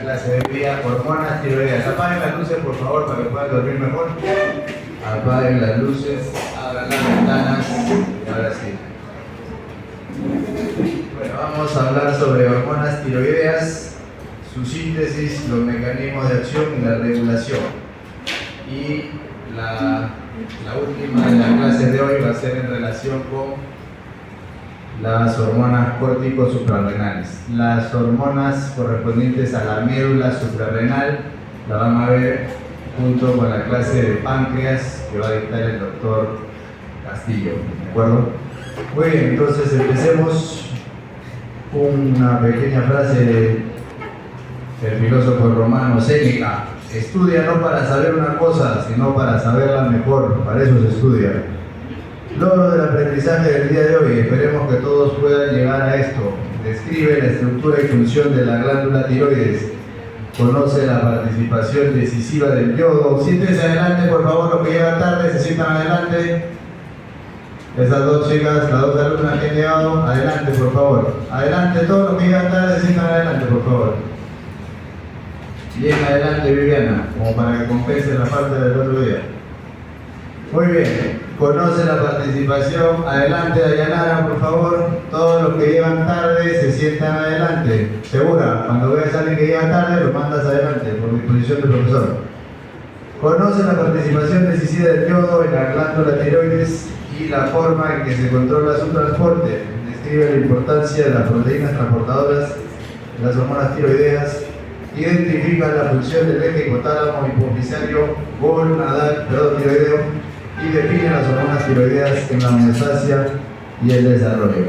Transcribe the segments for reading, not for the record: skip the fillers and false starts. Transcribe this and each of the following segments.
clase de hoy día, hormonas tiroideas. Apaguen las luces, por favor, para que puedan dormir mejor. Apaguen las luces, abran las ventanas y ahora sí. Bueno, vamos a hablar sobre hormonas tiroideas, su síntesis, los mecanismos de acción y la regulación. Y la última de la clase de hoy va a ser en relación con las hormonas córtico-suprarrenales. Las hormonas correspondientes a la médula suprarrenal la van a ver junto con la clase de páncreas que va a dictar el doctor Castillo, ¿de acuerdo? Muy bien, entonces empecemos con una pequeña frase del filósofo romano Séneca: estudia no para saber una cosa, sino para saberla mejor, para eso se estudia. Logro del aprendizaje del día de hoy, esperemos que todos puedan llegar a esto. Describe la estructura y función de la glándula tiroides. Conoce la participación decisiva del yodo. Siéntense adelante, por favor, los que llegan tarde, se sientan adelante. Esas dos chicas, las dos alumnas que han llegado, adelante, por favor. Adelante, todos los que llegan tarde, se sientan adelante, por favor. Bien, adelante, Viviana, como para que compense la falta del otro día. Muy bien, conoce la participación. Adelante, Dayanara, por favor. Todos los que llegan tarde se sientan adelante. ¿Segura? Cuando veas a alguien que llega tarde, lo mandas adelante, por disposición del profesor. Conoce la participación decisiva del yodo en la glándula tiroides y la forma en que se controla su transporte. Describe la importancia de las proteínas transportadoras de las hormonas tiroideas. Identifica la función del eje hipotálamo hipofisario gonadal, tiroideo, y define las hormonas tiroideas en la homeostasia y el desarrollo.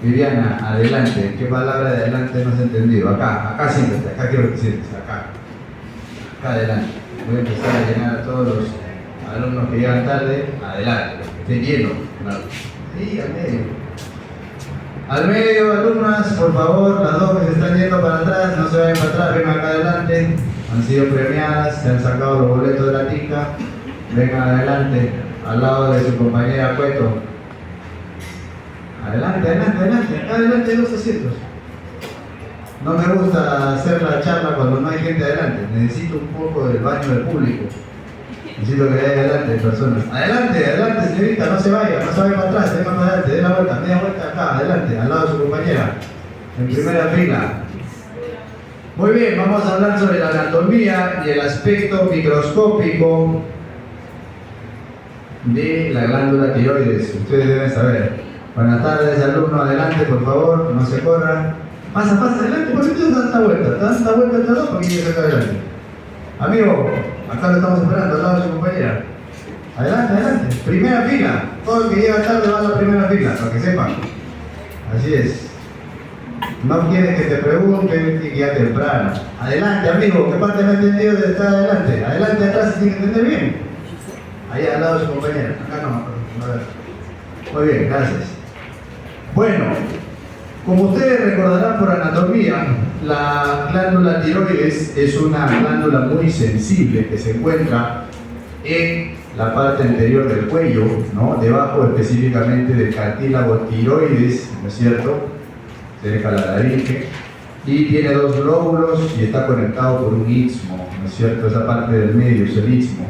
Viviana, adelante. ¿Qué palabra de adelante no has entendido? Acá siéntate, acá quiero que sientes, acá adelante. Voy a empezar a llenar a todos los alumnos que llegan tarde, adelante, que esté lleno, claro. Ahí, al medio, alumnas, por favor, las dos que se están yendo para atrás, no se vayan para atrás, vengan acá adelante. Han sido premiadas, se han sacado los boletos de la tica. Vengan adelante, al lado de su compañera Cueto. Adelante, acá adelante hay dos asientos. No me gusta hacer la charla cuando no hay gente adelante. Necesito un poco del baño del público. Necesito que haya adelante personas. Adelante, señorita, no se vaya para atrás, venga para adelante, dé la vuelta, media vuelta acá, adelante, al lado de su compañera, en primera fila. Muy bien, vamos a hablar sobre la anatomía y el aspecto microscópico de la glándula tiroides. Ustedes deben saber. Buenas tardes, alumnos, adelante, por favor, no se corran. Pasa, adelante, ¿por qué tienes tanta vuelta entre dos? ¿Por qué quieres sacar adelante? Amigo, acá lo estamos esperando, al lado de su compañera. Adelante, primera fila. Todo el que llega tarde va a la primera fila, para que sepan. Así es. No quieres que te pregunten y ya temprano. Adelante, amigo, ¿qué parte me ha entendido de estar adelante? Adelante, atrás se tiene que entender bien. Ahí al lado de su compañera. Acá no. Muy bien, gracias. Bueno, como ustedes recordarán por anatomía, la glándula tiroides es una glándula muy sensible que se encuentra en la parte anterior del cuello, ¿no? Debajo específicamente del cartílago tiroides, ¿no es cierto? Cerca de la laringe, y tiene dos lóbulos y está conectado por un istmo, ¿no es cierto? Esa parte del medio es el istmo.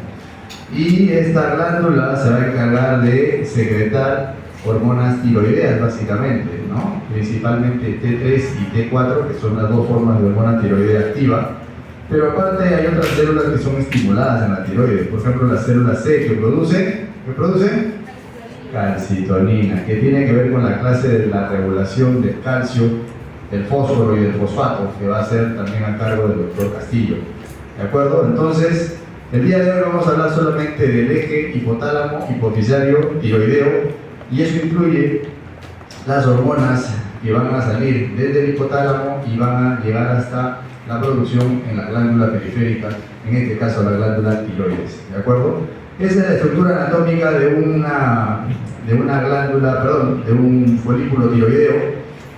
Y esta glándula se va a encargar de secretar hormonas tiroideas básicamente, ¿no? Principalmente T3 y T4, que son las dos formas de hormona tiroidea activa. Pero aparte hay otras células que son estimuladas en la tiroides. Por ejemplo, la célula C que produce calcitonina, que tiene que ver con la clase de la regulación del calcio, del fósforo y del fosfato, que va a ser también a cargo del doctor Castillo. ¿De acuerdo? Entonces, el día de hoy vamos a hablar solamente del eje hipotálamo hipofisario tiroideo, y eso incluye las hormonas que van a salir desde el hipotálamo y van a llegar hasta la producción en la glándula periférica, en este caso la glándula tiroides. ¿De acuerdo? Esa es la estructura anatómica de un folículo tiroideo.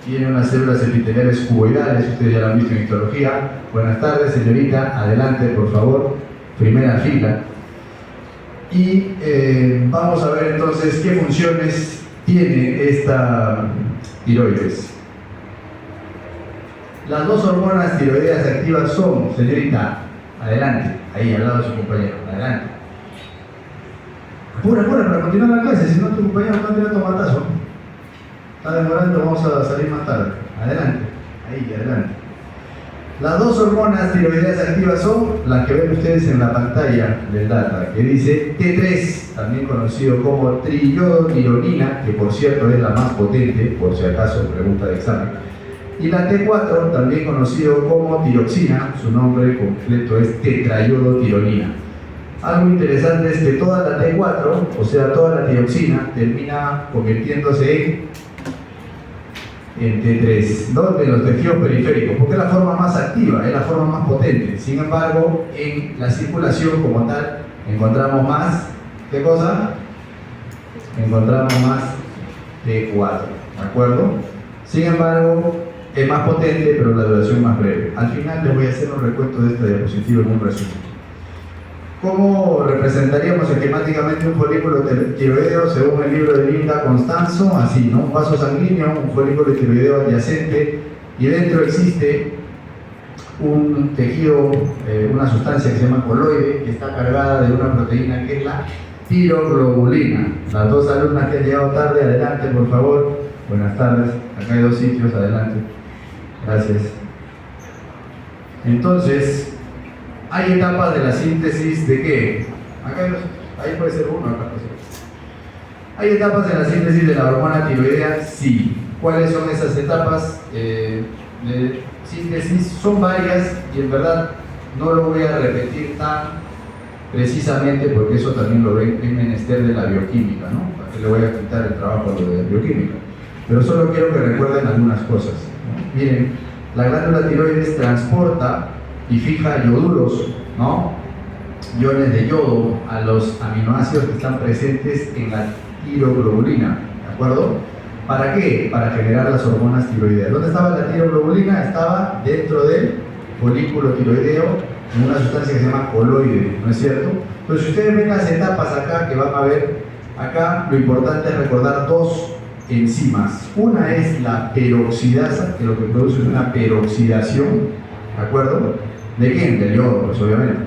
Tiene unas células epiteliales cuboidales, ustedes ya lo han visto en histología. Buenas tardes, señorita, adelante, por favor, primera fila. Y vamos a ver entonces qué funciones tiene esta tiroides. Las dos hormonas tiroideas activas son, señorita, adelante, ahí al lado de su compañero, adelante. Apura, para continuar la clase, si no tu compañero no tira tomatazo. Está demorando, vamos a salir más tarde. Adelante, ahí, adelante. Las dos hormonas tiroideas activas son las que ven ustedes en la pantalla del data, que dice T3, también conocido como triiodotironina, que por cierto es la más potente, por si acaso pregunta de examen, y la T4, también conocido como tiroxina, su nombre completo es tetraiodotironina. Algo interesante es que toda la T4, o sea toda la tiroxina, termina convirtiéndose en T3, ¿no? De los tejidos periféricos, porque es la forma más activa, es la forma más potente. Sin embargo, en la circulación como tal, encontramos más, ¿qué cosa? Encontramos más T4, ¿de acuerdo? Sin embargo, es más potente, pero la duración más breve. Al final les voy a hacer un recuento de esta diapositiva en un resumen. ¿Cómo representaríamos esquemáticamente un folículo tiroideo según el libro de Linda Constanzo? Así, ¿no? Un vaso sanguíneo, un folículo tiroideo adyacente, y dentro existe un tejido, una sustancia que se llama coloide, que está cargada de una proteína que es la tiroglobulina. Las dos alumnas que han llegado tarde, adelante por favor. Buenas tardes, acá hay dos sitios, adelante. Gracias. Entonces, hay etapas de la síntesis de ¿qué? Acá ahí puede ser uno, acá puede ser otro. ¿Hay etapas en la síntesis de la hormona tiroidea? Sí. ¿Cuáles son esas etapas de síntesis? Son varias y en verdad no lo voy a repetir tan precisamente porque eso también lo ven en menester de la bioquímica, ¿no? ¿Para qué le voy a quitar el trabajo a lo de la bioquímica? Pero solo quiero que recuerden algunas cosas, ¿no? Miren, la glándula tiroides transporta y fija ioduros, ¿no? Iones de yodo a los aminoácidos que están presentes en la tiroglobulina, ¿de acuerdo? ¿Para qué? Para generar las hormonas tiroideas. ¿Dónde estaba la tiroglobulina? Estaba dentro del folículo tiroideo en una sustancia que se llama coloide, ¿no es cierto? Entonces, si ustedes ven las etapas acá que van a ver, acá lo importante es recordar dos enzimas. Una es la peroxidasa, que lo que produce es una peroxidación, ¿de acuerdo? ¿De quién? Del yodo, pues obviamente.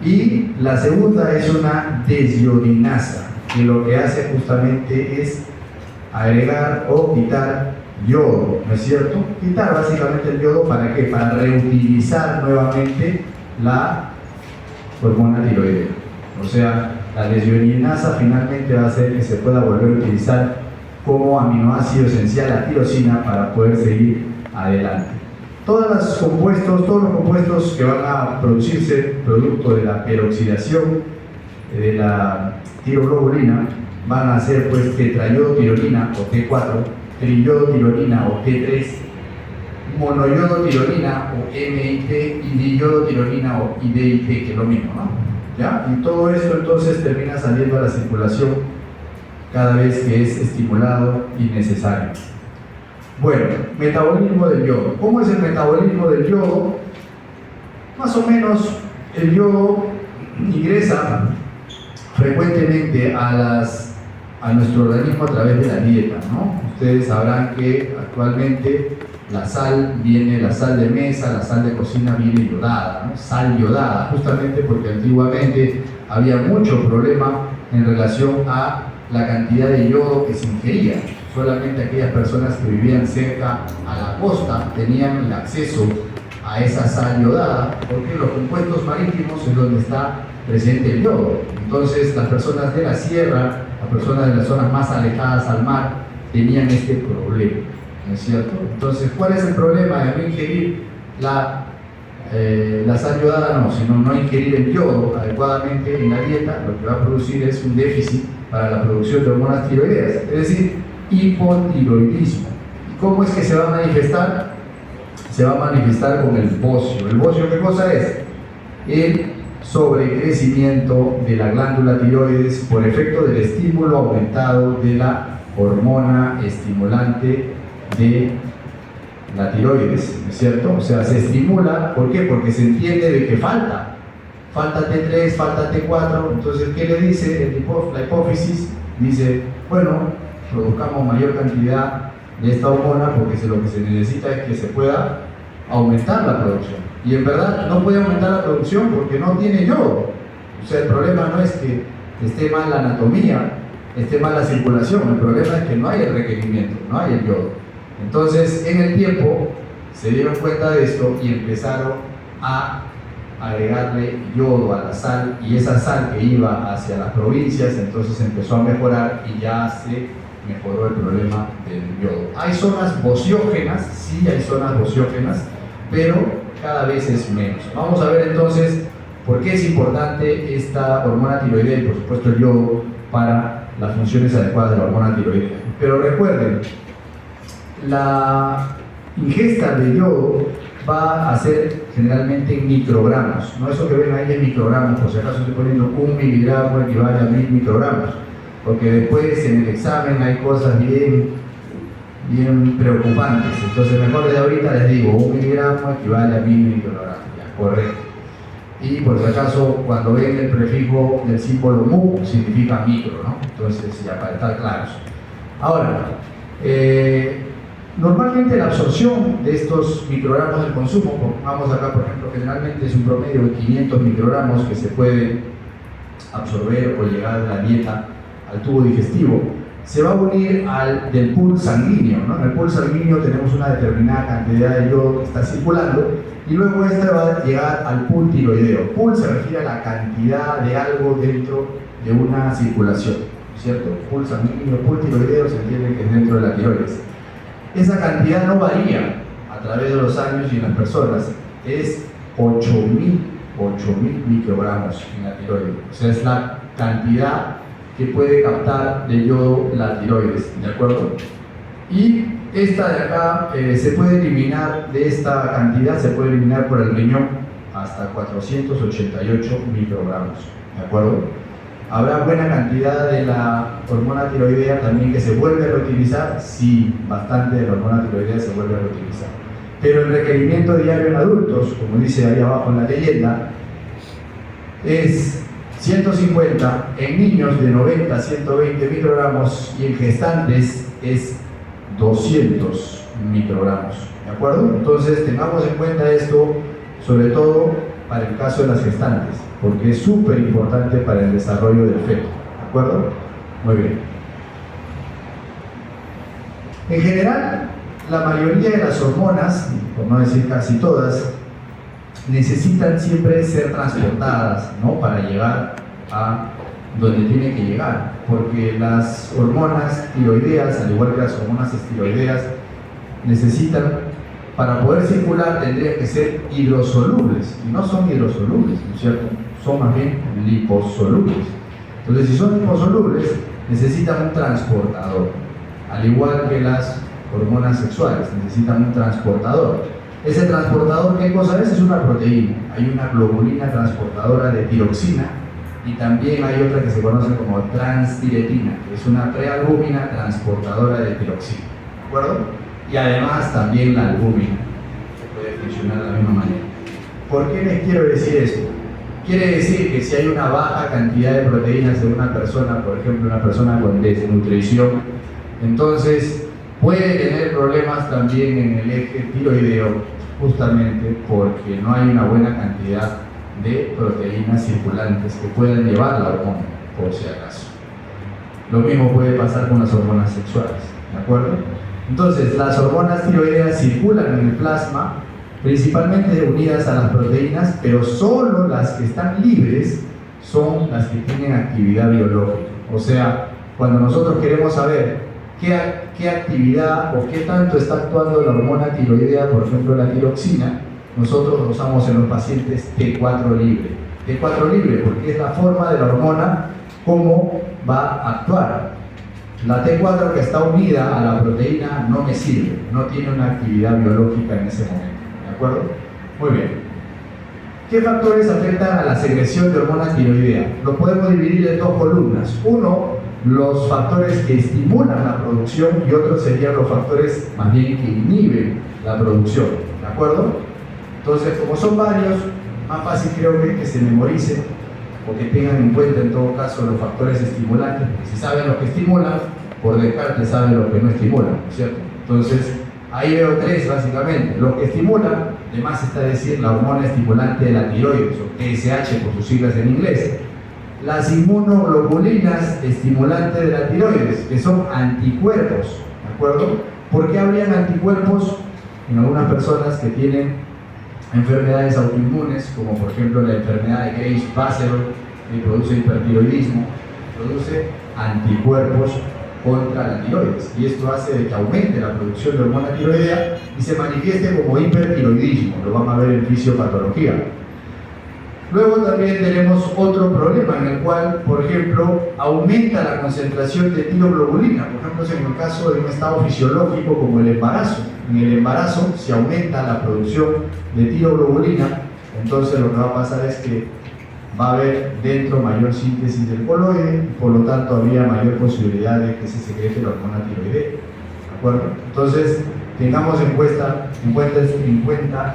Y la segunda es una desiodinasa, que lo que hace justamente es agregar o quitar yodo, ¿no es cierto? Quitar básicamente el yodo, ¿para qué? Para reutilizar nuevamente la hormona tiroidea. O sea, la desiodinasa finalmente va a hacer que se pueda volver a utilizar como aminoácido esencial la tirosina para poder seguir adelante. Todos los compuestos que van a producirse producto de la peroxidación de la tiroglobulina van a ser pues tetraiodotironina o T4, triiodotironina o T3, monoiodotironina o MIT y diiodotironina o IDIT, que es lo mismo, ¿no? ¿Ya? Y todo esto entonces termina saliendo a la circulación cada vez que es estimulado y necesario. Bueno, metabolismo del yodo. ¿Cómo es el metabolismo del yodo? Más o menos el yodo ingresa frecuentemente a nuestro organismo a través de la dieta, ¿no? Ustedes sabrán que actualmente la sal de mesa, la sal de cocina viene yodada, ¿no? Sal yodada, justamente porque antiguamente había mucho problema en relación a la cantidad de yodo que se ingería. Solamente aquellas personas que vivían cerca a la costa tenían el acceso a esa sal yodada, porque los compuestos marítimos es donde está presente el yodo. Entonces las personas de la sierra, las personas de las zonas más alejadas al mar, tenían este problema, ¿no es cierto? Entonces, ¿cuál es el problema de no ingerir la sal yodada? No, sino no ingerir el yodo adecuadamente en la dieta, lo que va a producir es un déficit para la producción de hormonas tiroideas, es decir, hipotiroidismo. ¿Y cómo es que se va a manifestar? Se va a manifestar con el bocio. ¿El bocio qué cosa es? El sobrecrecimiento de la glándula tiroides por efecto del estímulo aumentado de la hormona estimulante de la tiroides, ¿no es cierto? O sea, se estimula, ¿por qué? Porque se entiende de que falta T3, falta T4, entonces, ¿qué le dice la hipófisis? Dice, bueno, produzcamos mayor cantidad de esta hormona porque lo que se necesita es que se pueda aumentar la producción. Y en verdad no puede aumentar la producción porque no tiene yodo. O sea, el problema no es que esté mal la anatomía, esté mal la circulación, el problema es que no hay el requerimiento, no hay el yodo. Entonces, en el tiempo se dieron cuenta de esto y empezaron a agregarle yodo a la sal, y esa sal que iba hacia las provincias entonces empezó a mejorar y ya se mejoró el problema del yodo. Hay zonas bociógenas, sí hay zonas bociógenas, pero cada vez es menos. Vamos a ver entonces por qué es importante esta hormona tiroidea y por supuesto el yodo para las funciones adecuadas de la hormona tiroidea. Pero recuerden, la ingesta de yodo va a ser generalmente en microgramos, no eso que ven ahí en microgramos, por si acaso estoy poniendo 1 miligramo equivale a 1000 microgramos, porque después en el examen hay cosas bien preocupantes, entonces mejor desde ahorita les digo, 1 miligramo equivale a 1000 microgramos, ya, correcto. Y por si acaso cuando ven el prefijo del símbolo mu significa micro, ¿no? Entonces ya para estar claros. Ahora, normalmente la absorción de estos microgramos del consumo, vamos acá por ejemplo, generalmente es un promedio de 500 microgramos que se puede absorber o llegar de la dieta al tubo digestivo, se va a unir al del pool sanguíneo, ¿no? En el pool sanguíneo tenemos una determinada cantidad de yodo que está circulando y luego esta va a llegar al pool tiroideo. Pool se refiere a la cantidad de algo dentro de una circulación, ¿cierto? Pool sanguíneo, pool tiroideo se entiende que es dentro de la tiroides. Esa cantidad no varía a través de los años y en las personas, es 8000 microgramos en la tiroides, o sea, es la cantidad que puede captar de yodo la tiroides, ¿de acuerdo? Y esta de acá se puede eliminar, de esta cantidad se puede eliminar por el riñón hasta 488 microgramos, ¿de acuerdo? ¿Habrá buena cantidad de la hormona tiroidea también que se vuelve a reutilizar? Sí, bastante de la hormona tiroidea se vuelve a reutilizar. Pero el requerimiento diario en adultos, como dice ahí abajo en la leyenda, es 150, en niños de 90 a 120 microgramos y en gestantes es 200 microgramos, ¿de acuerdo? Entonces tengamos en cuenta esto, sobre todo para el caso de las gestantes, porque es súper importante para el desarrollo del feto, ¿de acuerdo? Muy bien. En general, la mayoría de las hormonas, por no decir casi todas, necesitan siempre ser transportadas, ¿no? Para llegar a donde tienen que llegar, porque las hormonas tiroideas, al igual que las hormonas esteroideas, necesitan, para poder circular, tendrían que ser hidrosolubles, y no son hidrosolubles, ¿no es cierto? Son más bien liposolubles. Entonces, si son liposolubles, necesitan un transportador, al igual que las hormonas sexuales, necesitan un transportador. Ese transportador, ¿qué cosa es? Es una proteína. Hay una globulina transportadora de tiroxina y también hay otra que se conoce como transtiretina, que es una prealbúmina transportadora de tiroxina, ¿de acuerdo? Y además también la albúmina, que puede funcionar de la misma manera. ¿Por qué les quiero decir esto? Quiere decir que si hay una baja cantidad de proteínas en una persona, por ejemplo una persona con desnutrición, entonces puede tener problemas también en el eje tiroideo, justamente porque no hay una buena cantidad de proteínas circulantes que puedan llevar la hormona, por si acaso. Lo mismo puede pasar con las hormonas sexuales, ¿de acuerdo? Entonces, las hormonas tiroideas circulan en el plasma, principalmente unidas a las proteínas, pero solo las que están libres son las que tienen actividad biológica. O sea, cuando nosotros queremos saber qué actividad o qué tanto está actuando la hormona tiroidea, por ejemplo la tiroxina, nosotros lo usamos en los pacientes T4 libre. T4 libre porque es la forma de la hormona cómo va a actuar. La T4 que está unida a la proteína no me sirve, no tiene una actividad biológica en ese momento, ¿de acuerdo? Muy bien. ¿Qué factores afectan a la secreción de hormona tiroidea? Lo podemos dividir en dos columnas. Uno, los factores que estimulan la producción y otros serían los factores más bien que inhiben la producción, ¿de acuerdo? Entonces, como son varios, más fácil creo que se memoricen o que tengan en cuenta en todo caso los factores estimulantes, porque si saben lo que estimulan, por descarte saben lo que no estimulan, ¿cierto? Entonces, ahí veo tres básicamente: los que estimulan, Además está decir la hormona estimulante de la tiroides, o TSH por sus siglas en inglés. Las inmunoglobulinas estimulantes de la tiroides, que son anticuerpos, ¿de acuerdo? ¿Por qué habrían anticuerpos en algunas personas que tienen enfermedades autoinmunes, como por ejemplo la enfermedad de Graves-Basedow, que produce hipertiroidismo, produce anticuerpos contra la tiroides, y esto hace de que aumente la producción de hormona tiroidea y se manifieste como hipertiroidismo, lo vamos a ver en fisiopatología. Luego también tenemos otro problema en el cual, por ejemplo, aumenta la concentración de tiroglobulina, por ejemplo, en el caso de un estado fisiológico como el embarazo. En el embarazo, si aumenta la producción de tiroglobulina, entonces lo que va a pasar es que va a haber dentro mayor síntesis del coloide, y por lo tanto habría mayor posibilidad de que se secrete la hormona tiroidea, ¿de acuerdo? Entonces, tengamos en cuenta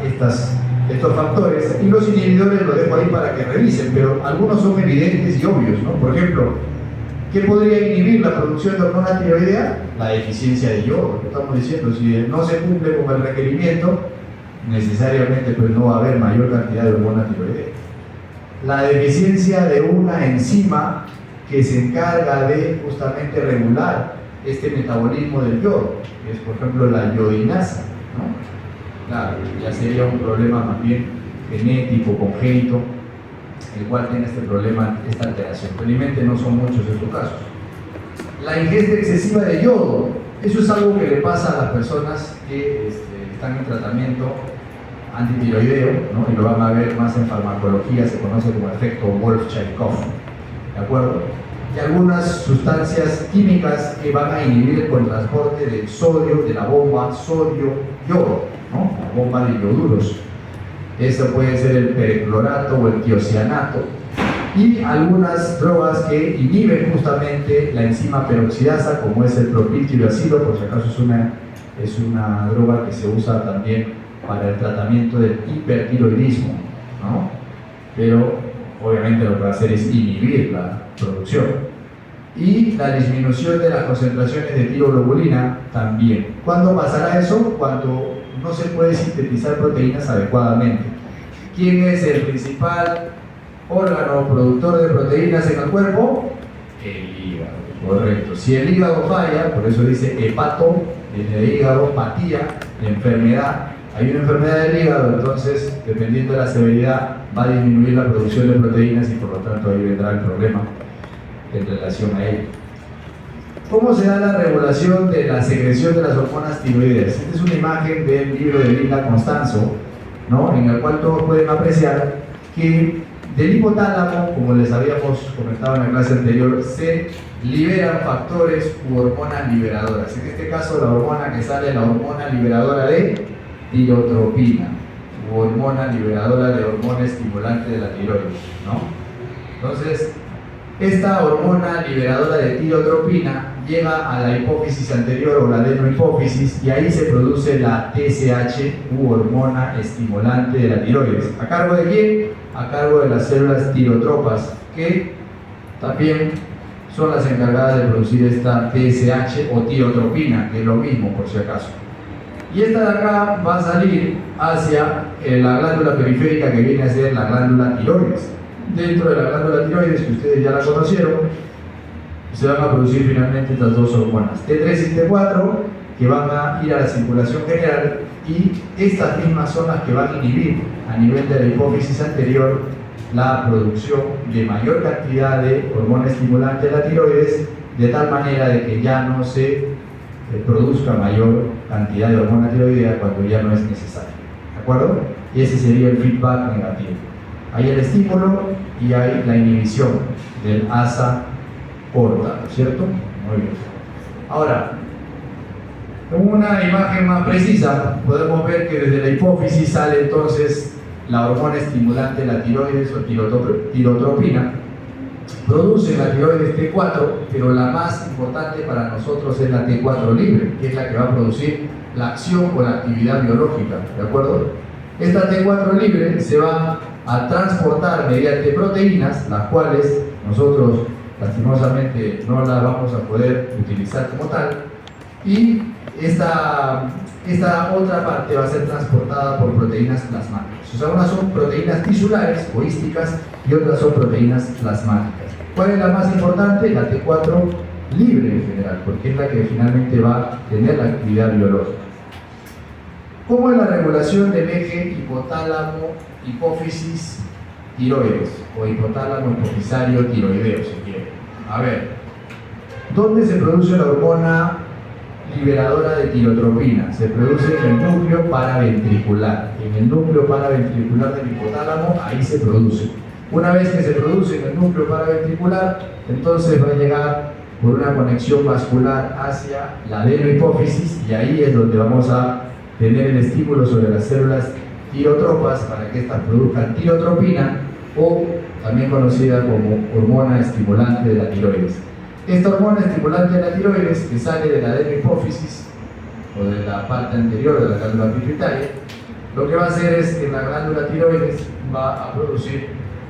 estos factores, y los inhibidores los dejo ahí para que revisen, pero algunos son evidentes y obvios, ¿no? Por ejemplo, ¿qué podría inhibir la producción de hormona tiroidea? La deficiencia de yodo. Estamos diciendo, si no se cumple con el requerimiento, necesariamente pues no va a haber mayor cantidad de hormona tiroidea. La deficiencia de una enzima que se encarga de justamente regular este metabolismo del yodo, que es por ejemplo la iodinasa, ¿no? Claro, ya sería un problema más bien genético, congénito, el cual tiene este problema, esta alteración. Felizmente no son muchos estos casos. La ingesta excesiva de yodo, eso es algo que le pasa a las personas que están en tratamiento antitiroideo, ¿no? Y lo van a ver más en farmacología, se conoce como efecto Wolff-Chaikoff, ¿de acuerdo? Y algunas sustancias químicas que van a inhibir el transporte del sodio, de la bomba sodio-yodo, ¿no? La bomba de ioduros. Eso puede ser el perclorato o el tiocianato. Y algunas drogas que inhiben justamente la enzima peroxidasa, como es el propiltiroacilo, por si acaso es una droga que se usa también para el tratamiento del hipertiroidismo, ¿no? Pero obviamente lo que va a hacer es inhibir la producción. Y la disminución de las concentraciones de tiroglobulina también. ¿Cuándo pasará eso? Cuando no se puede sintetizar proteínas adecuadamente. ¿Quién es el principal órgano productor de proteínas en el cuerpo? El hígado, correcto. Si el hígado falla, por eso dice hepato, de hígado, patía, enfermedad. Hay una enfermedad del hígado, entonces, dependiendo de la severidad, va a disminuir la producción de proteínas y por lo tanto ahí vendrá el problema en relación a ello. ¿Cómo se da la regulación de la secreción de las hormonas tiroideas? Esta es una imagen del libro de Linda Constanzo, ¿no? En el cual todos pueden apreciar que del hipotálamo, como les habíamos comentado en la clase anterior, se liberan factores u hormonas liberadoras. En este caso, la hormona que sale es la hormona liberadora de tirotropina, u hormona liberadora de hormona estimulante de la tiroides, ¿no? Entonces, esta hormona liberadora de tirotropina llega a la hipófisis anterior o la adenohipófisis, y ahí se produce la TSH u hormona estimulante de la tiroides. ¿A cargo de quién? A cargo de las células tirotropas, que también son las encargadas de producir esta TSH o tirotropina, que es lo mismo por si acaso. Y esta de acá va a salir hacia la glándula periférica, que viene a ser la glándula tiroides. Dentro de la glándula tiroides, que ustedes ya la conocieron, se van a producir finalmente estas dos hormonas, T3 y T4, que van a ir a la circulación general, y estas mismas son las que van a inhibir a nivel de la hipófisis anterior la producción de mayor cantidad de hormona estimulante de la tiroides, de tal manera de que ya no se produzca mayor cantidad de hormona tiroidea cuando ya no es necesario, ¿de acuerdo? Y ese sería el feedback negativo. Hay el estímulo y hay la inhibición del asa corta, ¿no es cierto? Muy bien. Ahora, con una imagen más precisa, podemos ver que desde la hipófisis sale entonces la hormona estimulante de la tiroides o tirotropina. Produce la tiroides T4, pero la más importante para nosotros es la T4 libre, que es la que va a producir la acción o la actividad biológica, ¿de acuerdo? Esta T4 libre se va a transportar mediante proteínas, las cuales nosotros lastimosamente no las vamos a poder utilizar como tal, y esta otra parte va a ser transportada por proteínas plasmáticas. O sea, unas son proteínas tisulares o ísticas y otras son proteínas plasmáticas. ¿Cuál es la más importante? La T4 libre en general, porque es la que finalmente va a tener la actividad biológica. ¿Cómo es la regulación del eje hipotálamo, hipófisis, tiroides? O hipotálamo, hipofisario, tiroideo, si quiere. A ver, ¿dónde se produce la hormona liberadora de tirotropina? Se produce en el núcleo paraventricular. En el núcleo paraventricular del hipotálamo, ahí se produce. Una vez que se produce en el núcleo paraventricular, entonces va a llegar por una conexión vascular hacia la adenohipófisis y ahí es donde vamos a tener el estímulo sobre las células tirotropas para que éstas produzcan tirotropina o también conocida como hormona estimulante de la tiroides. Esta hormona estimulante de la tiroides que sale de la adenohipófisis o de la parte anterior de la glándula pituitaria, lo que va a hacer es que la glándula tiroides va a producir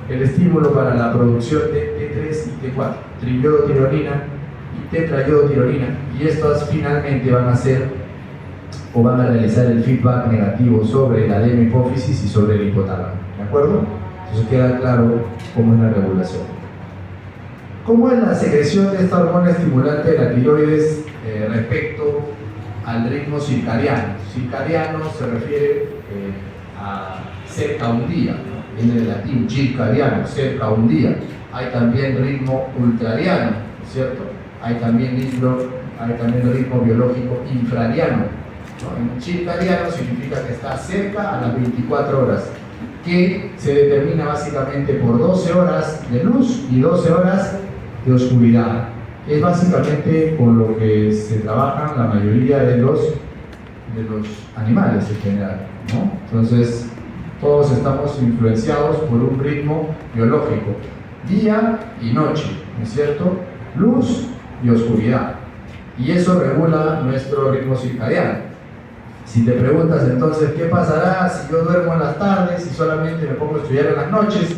el estímulo para la producción de T3 y T4, triiodotironina y tetraiodotironina, y estas finalmente van a hacer o van a realizar el feedback negativo sobre la adenohipófisis y sobre el hipotálamo. ¿De acuerdo? Entonces queda claro cómo es la regulación. ¿Cómo es la secreción de esta hormona estimulante de la tiroides respecto al ritmo circadiano? Circadiano se refiere a cerca a un día, ¿no? Viene del latín circadiano, cerca a un día. Hay también ritmo ultradiano, ¿cierto? Hay también ritmo biológico infradiano. ¿No? Circadiano significa que está cerca a las 24 horas, que se determina básicamente por 12 horas de luz y 12 horas de oscuridad. Es básicamente con lo que se trabajan la mayoría de los animales en general, ¿no? Entonces, todos estamos influenciados por un ritmo biológico, día y noche, ¿no es cierto? Luz y oscuridad. Y eso regula nuestro ritmo circadiano. Si te preguntas entonces, ¿qué pasará si yo duermo en las tardes y solamente me pongo a estudiar en las noches?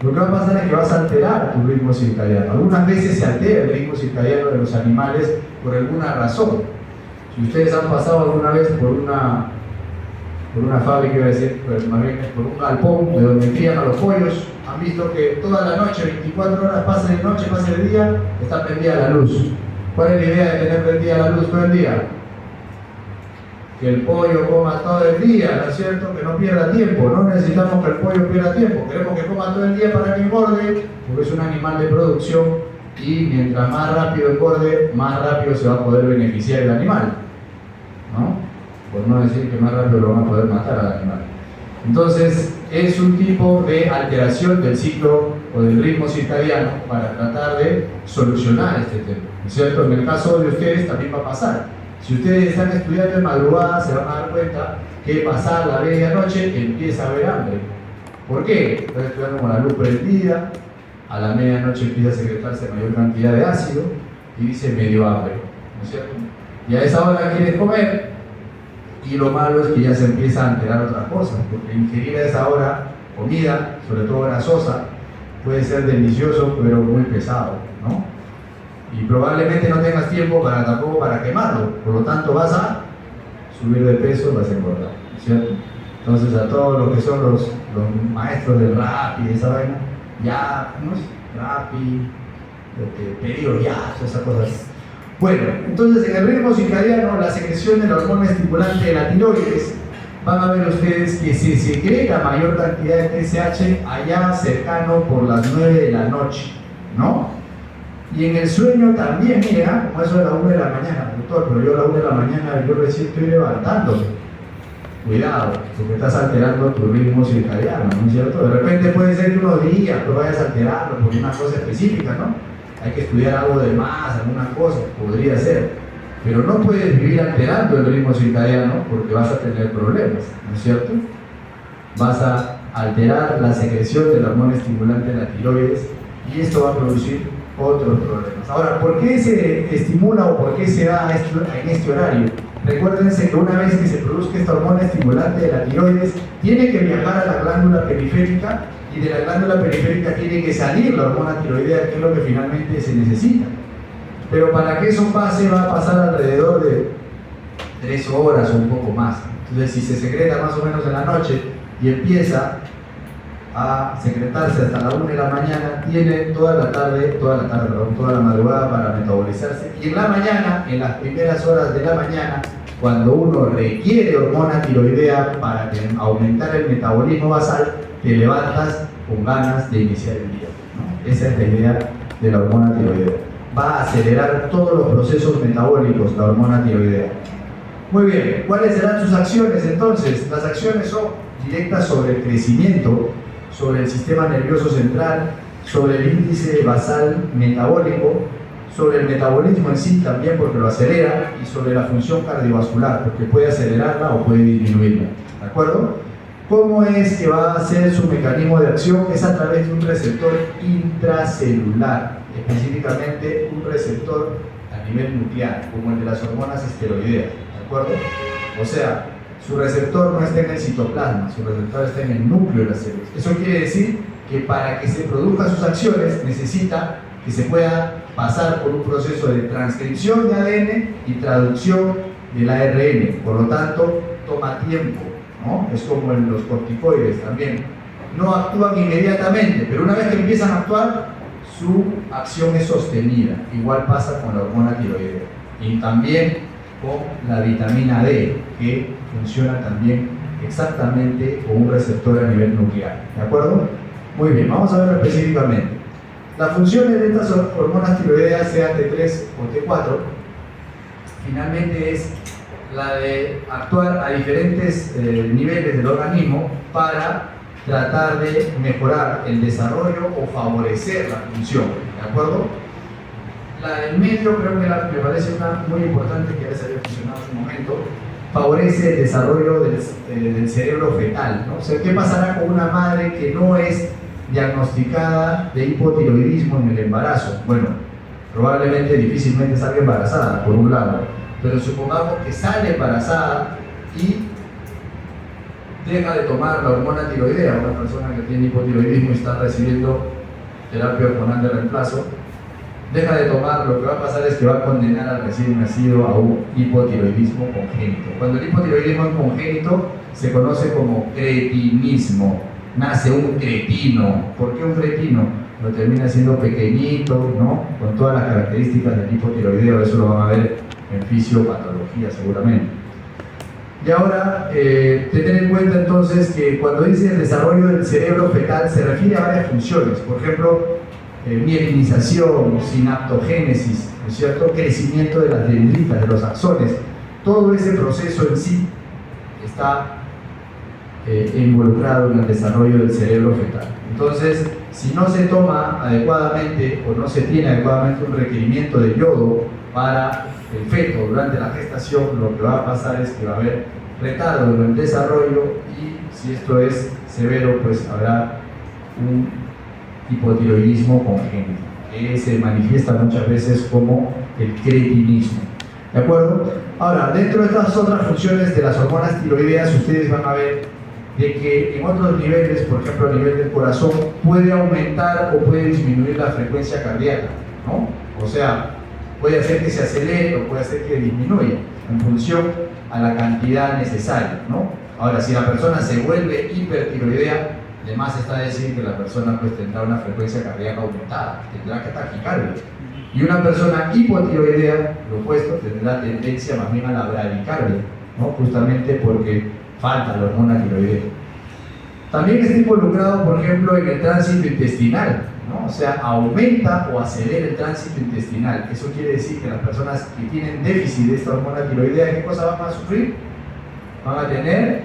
Lo que va a pasar es que vas a alterar tu ritmo circadiano. Algunas veces se altera el ritmo circadiano de los animales por alguna razón. Si ustedes han pasado alguna vez por una fábrica, iba a decir, pues, más bien por un galpón de donde crían a los pollos, han visto que toda la noche, 24 horas, pasa de noche, pasa de día, está prendida la luz. ¿Cuál es la idea de tener prendida la luz todo el día? Que el pollo coma todo el día, ¿no es cierto? Que no pierda tiempo. No necesitamos que el pollo pierda tiempo, queremos que coma todo el día para que engorde, porque es un animal de producción y mientras más rápido engorde, más rápido se va a poder beneficiar el animal, ¿no? Por no decir que más rápido lo van a poder matar al animal. Entonces, es un tipo de alteración del ciclo o del ritmo circadiano para tratar de solucionar este tema, ¿no es cierto? En el caso de ustedes también va a pasar. Si ustedes están estudiando en madrugada, se van a dar cuenta que pasada la medianoche empieza a haber hambre. ¿Por qué? Están estudiando con la luz prendida, a la medianoche empieza a secretarse mayor cantidad de ácido y dice medio hambre, ¿no es cierto? Y a esa hora quieres comer y lo malo es que ya se empieza a alterar otras cosas, porque ingerir a esa hora comida, sobre todo grasosa, puede ser delicioso pero muy pesado, ¿no? Y probablemente no tengas tiempo tampoco para quemarlo, por lo tanto vas a subir de peso, vas a engordar, ¿cierto? Entonces a todos los que son los maestros del rap y de esa vaina, ya, ¿no es? Rap y pedido ya, esas cosas. Bueno, entonces en el ritmo circadiano, la secreción de la hormona estimulante de la tiroides, van a ver ustedes que se segrega mayor cantidad de TSH allá cercano por las 9 de la noche, ¿no? Y en el sueño también, mira, como eso de la 1 de la mañana, doctor, pero yo a la 1 de la mañana yo recién estoy levantándome. Cuidado, porque estás alterando tu ritmo circadiano, ¿no es cierto? De repente puede ser que unos días tú vayas a alterarlo por una cosa específica, ¿no? Hay que estudiar algo de más, alguna cosa, podría ser. Pero no puedes vivir alterando el ritmo circadiano porque vas a tener problemas, ¿no es cierto? Vas a alterar la secreción de la hormona estimulante de la tiroides y esto va a producir otros problemas. Ahora, ¿por qué se estimula o por qué se da esto en este horario? Recuérdense que una vez que se produzca esta hormona estimulante de la tiroides, tiene que viajar a la glándula periférica y de la glándula periférica tiene que salir la hormona tiroidea, que es lo que finalmente se necesita. Pero para que eso pase va a pasar alrededor de 3 horas o un poco más. Entonces, si se secreta más o menos en la noche y empieza a secretarse hasta la 1 de la mañana, tiene toda la madrugada para metabolizarse, y en la mañana, en las primeras horas de la mañana, cuando uno requiere hormona tiroidea para aumentar el metabolismo basal, te levantas con ganas de iniciar el día, ¿no? Esa es la idea de la hormona tiroidea. Va a acelerar todos los procesos metabólicos, la hormona tiroidea. Muy bien, ¿cuáles serán sus acciones entonces? Las acciones son directas sobre el crecimiento, sobre el sistema nervioso central, sobre el índice basal metabólico, sobre el metabolismo en sí también porque lo acelera, y sobre la función cardiovascular porque puede acelerarla o puede disminuirla. ¿De acuerdo? ¿Cómo es que va a ser su mecanismo de acción? Es a través de un receptor intracelular, específicamente un receptor a nivel nuclear, como el de las hormonas esteroideas. ¿De acuerdo? O sea, su receptor no está en el citoplasma, su receptor está en el núcleo de las células. Eso quiere decir que para que se produzcan sus acciones necesita que se pueda pasar por un proceso de transcripción de ADN y traducción del ARN. Por lo tanto, toma tiempo, ¿no? Es como en los corticoides también. No actúan inmediatamente, pero una vez que empiezan a actuar, su acción es sostenida. Igual pasa con la hormona tiroidea. Y también con la vitamina D, que funciona también exactamente con un receptor a nivel nuclear. ¿De acuerdo? Muy bien, vamos a verlo específicamente. Las funciones de estas hormonas tiroideas, sea T3 o T4, finalmente es la de actuar a diferentes niveles del organismo para tratar de mejorar el desarrollo o favorecer la función. ¿De acuerdo? La del medio creo que me parece una muy importante, que ya se había funcionado hace un momento. Favorece el desarrollo del cerebro fetal, ¿no? O sea, ¿qué pasará con una madre que no es diagnosticada de hipotiroidismo en el embarazo? Bueno, probablemente difícilmente salga embarazada, por un lado, pero supongamos que sale embarazada y deja de tomar la hormona tiroidea. Una persona que tiene hipotiroidismo y está recibiendo terapia hormonal de reemplazo, deja de tomar, lo que va a pasar es que va a condenar al recién nacido a un hipotiroidismo congénito. Cuando el hipotiroidismo es congénito, se conoce como cretinismo. Nace un cretino. ¿Por qué un cretino? Lo termina siendo pequeñito, ¿no? Con todas las características del hipotiroideo. Eso lo van a ver en fisiopatología seguramente. Y ahora, tener en cuenta entonces que cuando dice el desarrollo del cerebro fetal se refiere a varias funciones. Por ejemplo, mielinización, sinaptogénesis, ¿no es cierto? Crecimiento de las dendritas, de los axones. Todo ese proceso en sí está involucrado en el desarrollo del cerebro fetal. Entonces, si no se toma adecuadamente o no se tiene adecuadamente un requerimiento de yodo para el feto durante la gestación, lo que va a pasar es que va a haber retardo en el desarrollo, y si esto es severo, pues habrá un hipotiroidismo congénito, que se manifiesta muchas veces como el cretinismo. ¿De acuerdo? Ahora, dentro de estas otras funciones de las hormonas tiroideas, ustedes van a ver de que en otros niveles, por ejemplo a nivel del corazón, puede aumentar o puede disminuir la frecuencia cardíaca, ¿no? O sea, puede hacer que se acelere o puede hacer que disminuya en función a la cantidad necesaria, ¿no? Ahora, si la persona se vuelve hipertiroidea, además está decir que la persona pues tendrá una frecuencia cardíaca aumentada, tendrá que taquicardia. Y una persona hipotiroidea, lo opuesto, tendrá tendencia más bien a la bradicardia, ¿no? Justamente porque falta la hormona tiroidea. También está involucrado, por ejemplo, en el tránsito intestinal, ¿no? O sea, aumenta o acelera el tránsito intestinal. Eso quiere decir que las personas que tienen déficit de esta hormona tiroidea, ¿qué cosa van a sufrir? Van a tener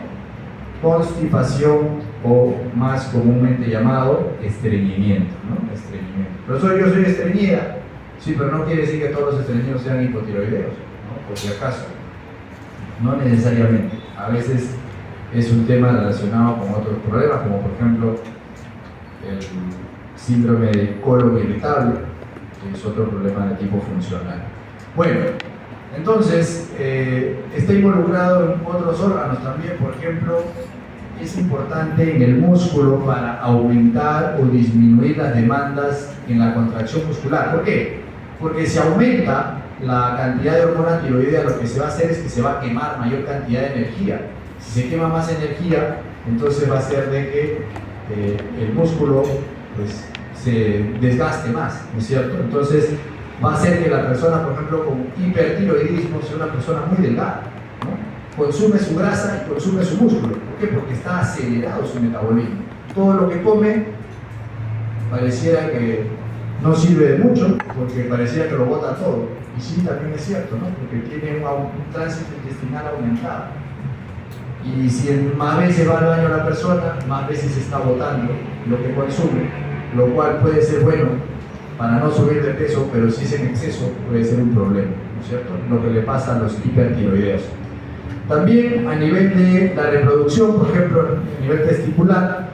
constipación, o más comúnmente llamado estreñimiento, ¿no? Estreñimiento. Pero yo soy estreñida, sí, pero no quiere decir que todos los estreñidos sean hipotiroideos, ¿no? Por si acaso, no necesariamente. A veces es un tema relacionado con otros problemas, como por ejemplo el síndrome de colon irritable, que es otro problema de tipo funcional. Bueno, entonces está involucrado en otros órganos también. Por ejemplo, es importante en el músculo para aumentar o disminuir las demandas en la contracción muscular. ¿Por qué? Porque si aumenta la cantidad de hormona tiroidea, lo que se va a hacer es que se va a quemar mayor cantidad de energía. Si se quema más energía, entonces va a hacer de que el músculo pues, se desgaste más, ¿no es cierto? Entonces va a hacer que la persona, por ejemplo, con hipertiroidismo sea una persona muy delgada, ¿no? Consume su grasa y consume su músculo. ¿Por qué? Porque está acelerado su metabolismo. Todo lo que come pareciera que no sirve de mucho, porque pareciera que lo bota todo. Y sí, también es cierto, ¿no? Porque tiene un tránsito intestinal aumentado. Y si más veces va al baño la persona, más veces está botando lo que consume, lo cual puede ser bueno para no subir de peso, pero si es en exceso puede ser un problema, ¿no es cierto? Lo que le pasa a los hipertiroideos. También a nivel de la reproducción, por ejemplo, a nivel testicular,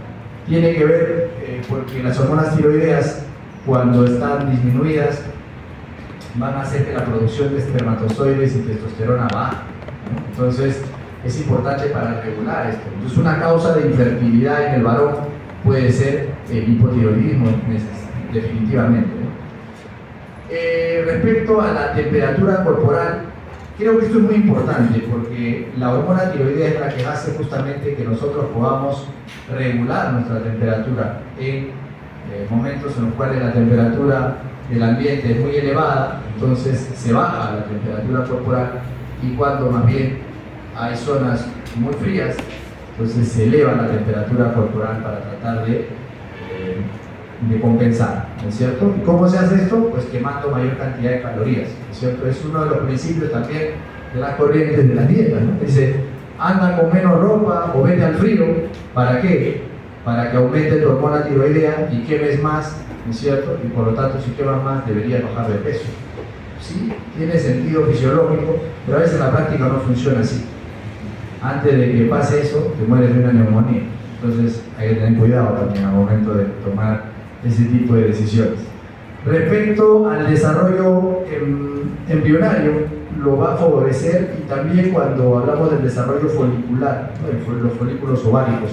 tiene que ver porque las hormonas tiroideas, cuando están disminuidas, van a hacer que la producción de espermatozoides y testosterona baje, ¿no? Entonces, es importante para regular esto. Entonces, una causa de infertilidad en el varón puede ser el hipotiroidismo, definitivamente, ¿no? Respecto a la temperatura corporal, creo que esto es muy importante porque la hormona tiroidea es la que hace justamente que nosotros podamos regular nuestra temperatura en momentos en los cuales la temperatura del ambiente es muy elevada, entonces se baja la temperatura corporal, y cuando más bien hay zonas muy frías, entonces se eleva la temperatura corporal para tratar de compensar, ¿no es cierto? ¿Y cómo se hace esto? Pues quemando mayor cantidad de calorías, ¿no es cierto? Es uno de los principios también de las corrientes de la dieta, ¿no? Dice, anda con menos ropa o vete al frío, ¿para qué? Para que aumente tu hormona tiroidea y quemes más, ¿no es cierto? Y por lo tanto, si quemas más, deberías bajar de peso. Sí, tiene sentido fisiológico, pero a veces en la práctica no funciona así. Antes de que pase eso, te mueres de una neumonía. Entonces hay que tener cuidado también al momento de tomar ese tipo de decisiones. Respecto al desarrollo embrionario, lo va a favorecer, y también cuando hablamos del desarrollo folicular, ¿no? Los folículos ováricos,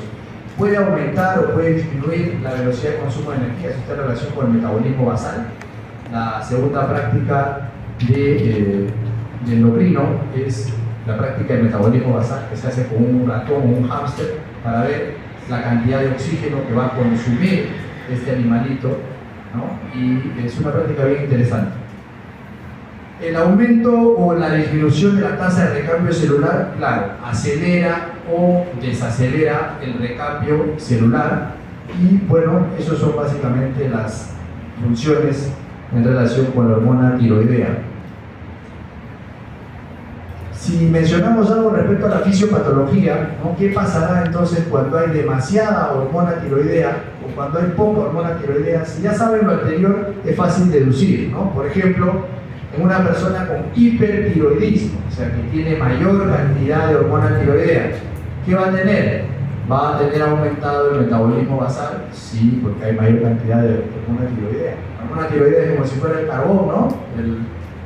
puede aumentar o puede disminuir la velocidad de consumo de energía. Eso está en relación con el metabolismo basal. La segunda práctica de endocrino es la práctica de metabolismo basal, que se hace con un ratón o un hámster para ver la cantidad de oxígeno que va a consumir este animalito, ¿no? Y es una práctica bien interesante. El aumento o la disminución de la tasa de recambio celular, claro, acelera o desacelera el recambio celular, y bueno, esas son básicamente las funciones en relación con la hormona tiroidea. Si mencionamos algo respecto a la fisiopatología, ¿no? ¿Qué pasará entonces cuando hay demasiada hormona tiroidea o cuando hay poca hormona tiroidea? Si ya saben lo anterior, es fácil deducir, ¿no? Por ejemplo, en una persona con hipertiroidismo, o sea, que tiene mayor cantidad de hormona tiroidea, ¿qué va a tener? ¿Va a tener aumentado el metabolismo basal? Sí, porque hay mayor cantidad de hormona tiroidea. La hormona tiroidea es como si fuera el carbón, ¿no?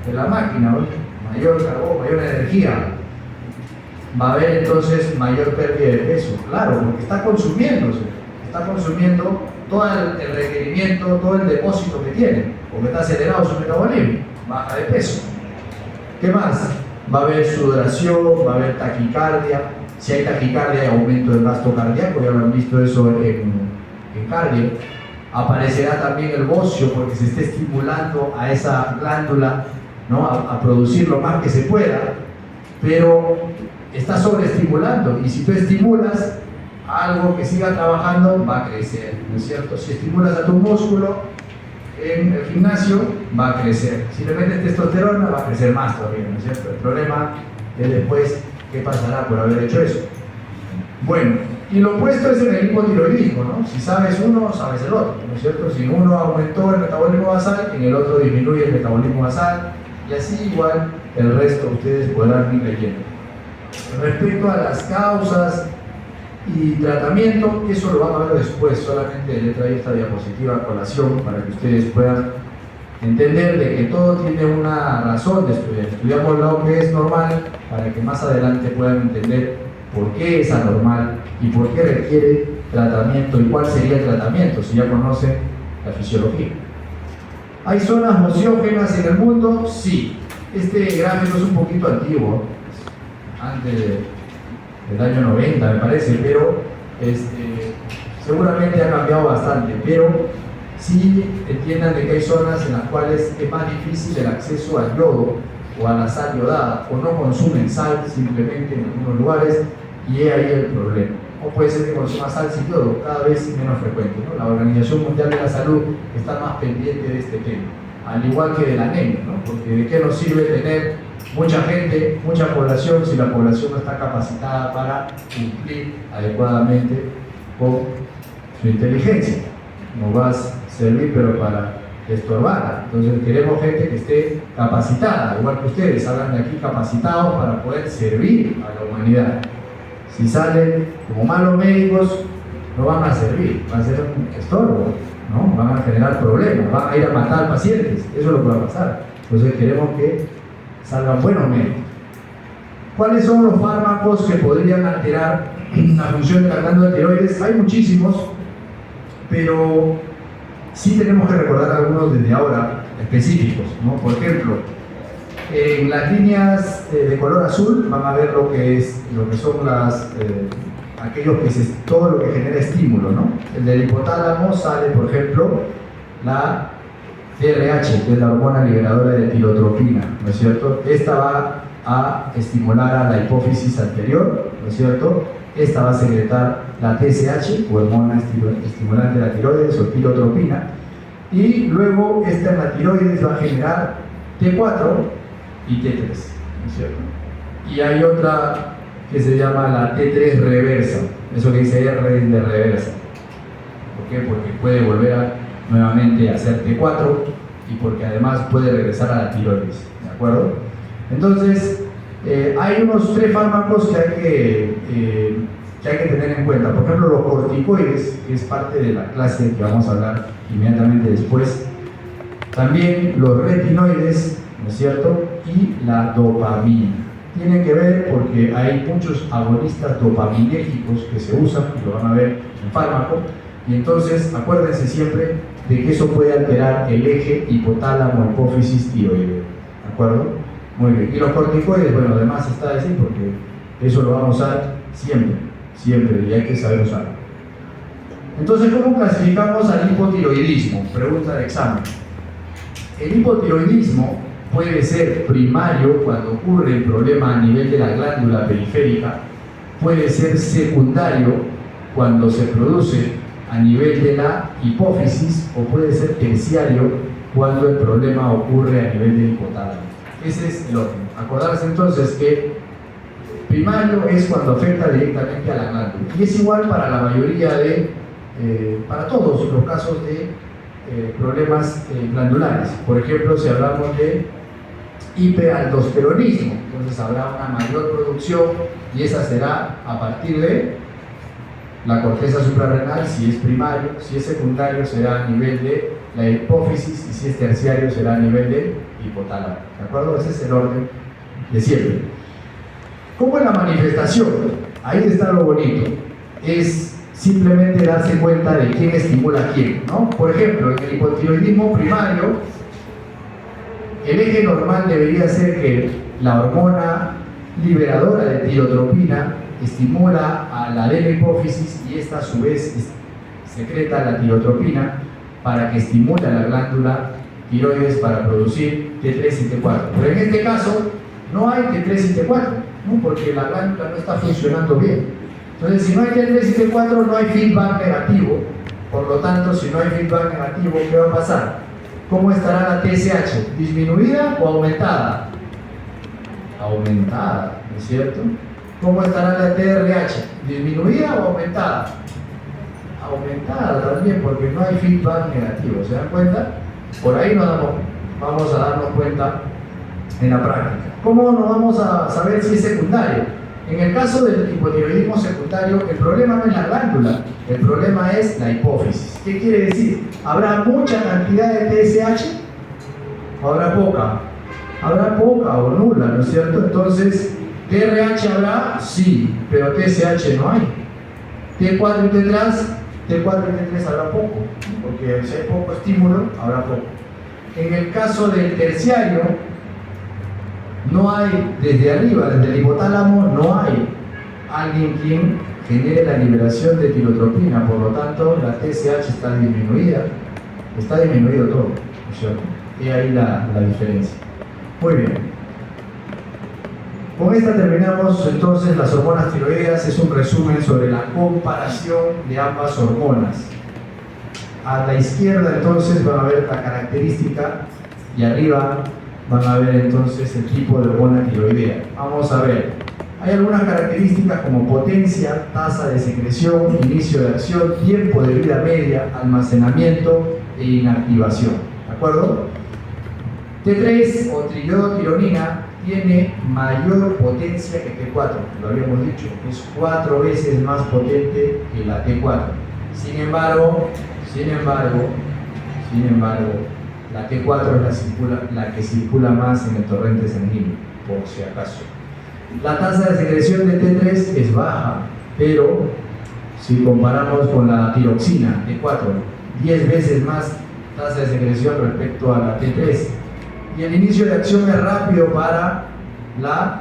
De la máquina, ¿no? Mayor carbón, mayor energía. Va a haber entonces mayor pérdida de peso, claro, porque está consumiendo todo el requerimiento, todo el depósito que tiene, porque está acelerado su metabolismo, baja de peso. ¿Qué más? Va a haber sudoración, va a haber taquicardia. Si hay taquicardia, hay aumento del gasto cardíaco, ya lo han visto eso en cardio. Aparecerá también el bocio, porque se está estimulando a esa glándula, ¿no? a producir lo más que se pueda, pero está sobreestimulando, y si tú estimulas algo que siga trabajando, va a crecer, ¿no es cierto? Si estimulas a tu músculo en el gimnasio, va a crecer. Si le metes testosterona, va a crecer más todavía, ¿no es cierto? El problema es después qué pasará por haber hecho eso. Bueno, y lo opuesto es en el hipotiroidismo, ¿no? Si sabes uno, sabes el otro, ¿no es cierto? Si en uno aumentó el metabolismo basal, en el otro disminuye el metabolismo basal, y así igual el resto ustedes podrán ir leyendo. Respecto a las causas y tratamiento, eso lo van a ver después, solamente le traigo esta diapositiva a colación para que ustedes puedan entender de que todo tiene una razón de estudiar. Estudiamos lo que es normal para que más adelante puedan entender por qué es anormal y por qué requiere tratamiento y cuál sería el tratamiento si ya conocen la fisiología. ¿Hay zonas nociógenas en el mundo? Sí. Este gráfico es un poquito antiguo, antes del año 90 me parece, pero seguramente ha cambiado bastante, pero sí entiendan de que hay zonas en las cuales es más difícil el acceso al yodo o a la sal yodada, o no consumen sal simplemente en algunos lugares, y es ahí el problema. O puede ser que consuma sal sin yodo, cada vez menos frecuente, ¿no? La Organización Mundial de la Salud está más pendiente de este tema, al igual que de la anemia, ¿no? Porque de qué nos sirve tener mucha gente, mucha población, si la población no está capacitada para cumplir adecuadamente con su inteligencia. Nos va a servir pero para estorbarla. Entonces queremos gente que esté capacitada, igual que ustedes, hablan de aquí capacitados para poder servir a la humanidad. Si salen como malos médicos, no van a servir, van a ser un estorbo, ¿no? Van a generar problemas, van a ir a matar pacientes, eso es lo que va a pasar. Entonces queremos que salgan buenos médicos. ¿Cuáles son los fármacos que podrían alterar la función de la glándula tiroides? Hay muchísimos, pero sí tenemos que recordar algunos desde ahora específicos, ¿no? Por ejemplo, en las líneas de color azul van a ver lo que son aquellos todo lo que genera estímulo, ¿no? El del hipotálamo sale, por ejemplo, la TRH, que es la hormona liberadora de tirotropina, ¿no es cierto? Esta va a estimular a la hipófisis anterior, ¿no es cierto? Esta va a secretar la TSH, o hormona estimulante de la tiroides, o tirotropina, y luego esta en la tiroides va a generar T4 y T3, ¿no es cierto? Y hay otra que se llama la T3 reversa, eso que dice R de reversa. ¿Por qué? Porque puede volver nuevamente a hacer T4 y porque además puede regresar a la tiroides, ¿de acuerdo? Entonces, hay unos 3 fármacos que hay que tener en cuenta. Por ejemplo, los corticoides, que es parte de la clase que vamos a hablar inmediatamente después. También los retinoides, ¿no es cierto? Y la dopamina. Tienen que ver porque hay muchos agonistas dopaminérgicos que se usan, y lo van a ver en fármaco, y entonces acuérdense siempre de que eso puede alterar el eje hipotálamo, hipófisis, tiroideo. ¿De acuerdo? Muy bien. Y los corticoides, bueno, además está decir porque eso lo vamos a usar siempre, y hay que saber usarlo. Entonces, ¿cómo clasificamos al hipotiroidismo? Pregunta de examen. El hipotiroidismo puede ser primario cuando ocurre el problema a nivel de la glándula periférica, puede ser secundario cuando se produce a nivel de la hipófisis, o puede ser terciario cuando el problema ocurre a nivel del hipotálamo. Ese es el orden. Acordarse entonces que primario es cuando afecta directamente a la glándula, y es igual para la mayoría para todos los casos de problemas glandulares. Por ejemplo, si hablamos de hiperaldosteronismo, entonces habrá una mayor producción, y esa será a partir de la corteza suprarrenal si es primario, si es secundario será a nivel de la hipófisis, y si es terciario será a nivel del hipotálamo. ¿De acuerdo? Ese es el orden de siempre. ¿Cómo es la manifestación? Ahí está lo bonito. Es simplemente darse cuenta de quién estimula a quién, ¿no? Por ejemplo, en el hipotiroidismo primario, el eje normal debería ser que la hormona liberadora de tirotropina estimula a la de la hipófisis, y esta a su vez secreta la tirotropina para que estimule a la glándula tiroides para producir T3 y T4. Pero en este caso no hay T3 y T4, ¿no? Porque la glándula no está funcionando bien. Entonces, si no hay T3 y T4, no hay feedback negativo. Por lo tanto, si no hay feedback negativo, ¿qué va a pasar? ¿Cómo estará la TSH? ¿Disminuida o aumentada? Aumentada, ¿no es cierto? ¿Cómo estará la TRH? ¿Disminuida o aumentada? Aumentada también, porque no hay feedback negativo. ¿Se dan cuenta? Por ahí vamos a darnos cuenta en la práctica. ¿Cómo nos vamos a saber si es secundario? En el caso del hipotiroidismo secundario, el problema no es la glándula, el problema es la hipófisis. ¿Qué quiere decir? ¿Habrá mucha cantidad de TSH o habrá poca? Habrá poca o nula, ¿no es cierto? Entonces, ¿TRH habrá? Sí, pero TSH no hay. T4 y T3 habrá poco, porque si hay poco estímulo, habrá poco. En el caso del terciario, No hay, desde arriba, desde el hipotálamo, no hay alguien quien genere la liberación de tirotropina, por lo tanto la TSH está disminuida, está disminuido todo, ¿no es cierto? Y ahí la diferencia. Muy bien. Con esta terminamos entonces las hormonas tiroideas. Es un resumen sobre la comparación de ambas hormonas. A la izquierda entonces van a ver la característica y arriba van a ver entonces el tipo de hormona tiroidea. Vamos a ver, hay algunas características como potencia, tasa de secreción, inicio de acción, tiempo de vida media, almacenamiento e inactivación. ¿De acuerdo? T3 o triiodotironina tiene mayor potencia que T4, lo habíamos dicho, es 4 veces más potente que la T4. Sin embargo, la T4 es la que circula más en el torrente sanguíneo, por si acaso. La tasa de secreción de T3 es baja, pero si comparamos con la tiroxina T4, 10 veces más tasa de secreción respecto a la T3. Y el inicio de acción es rápido para la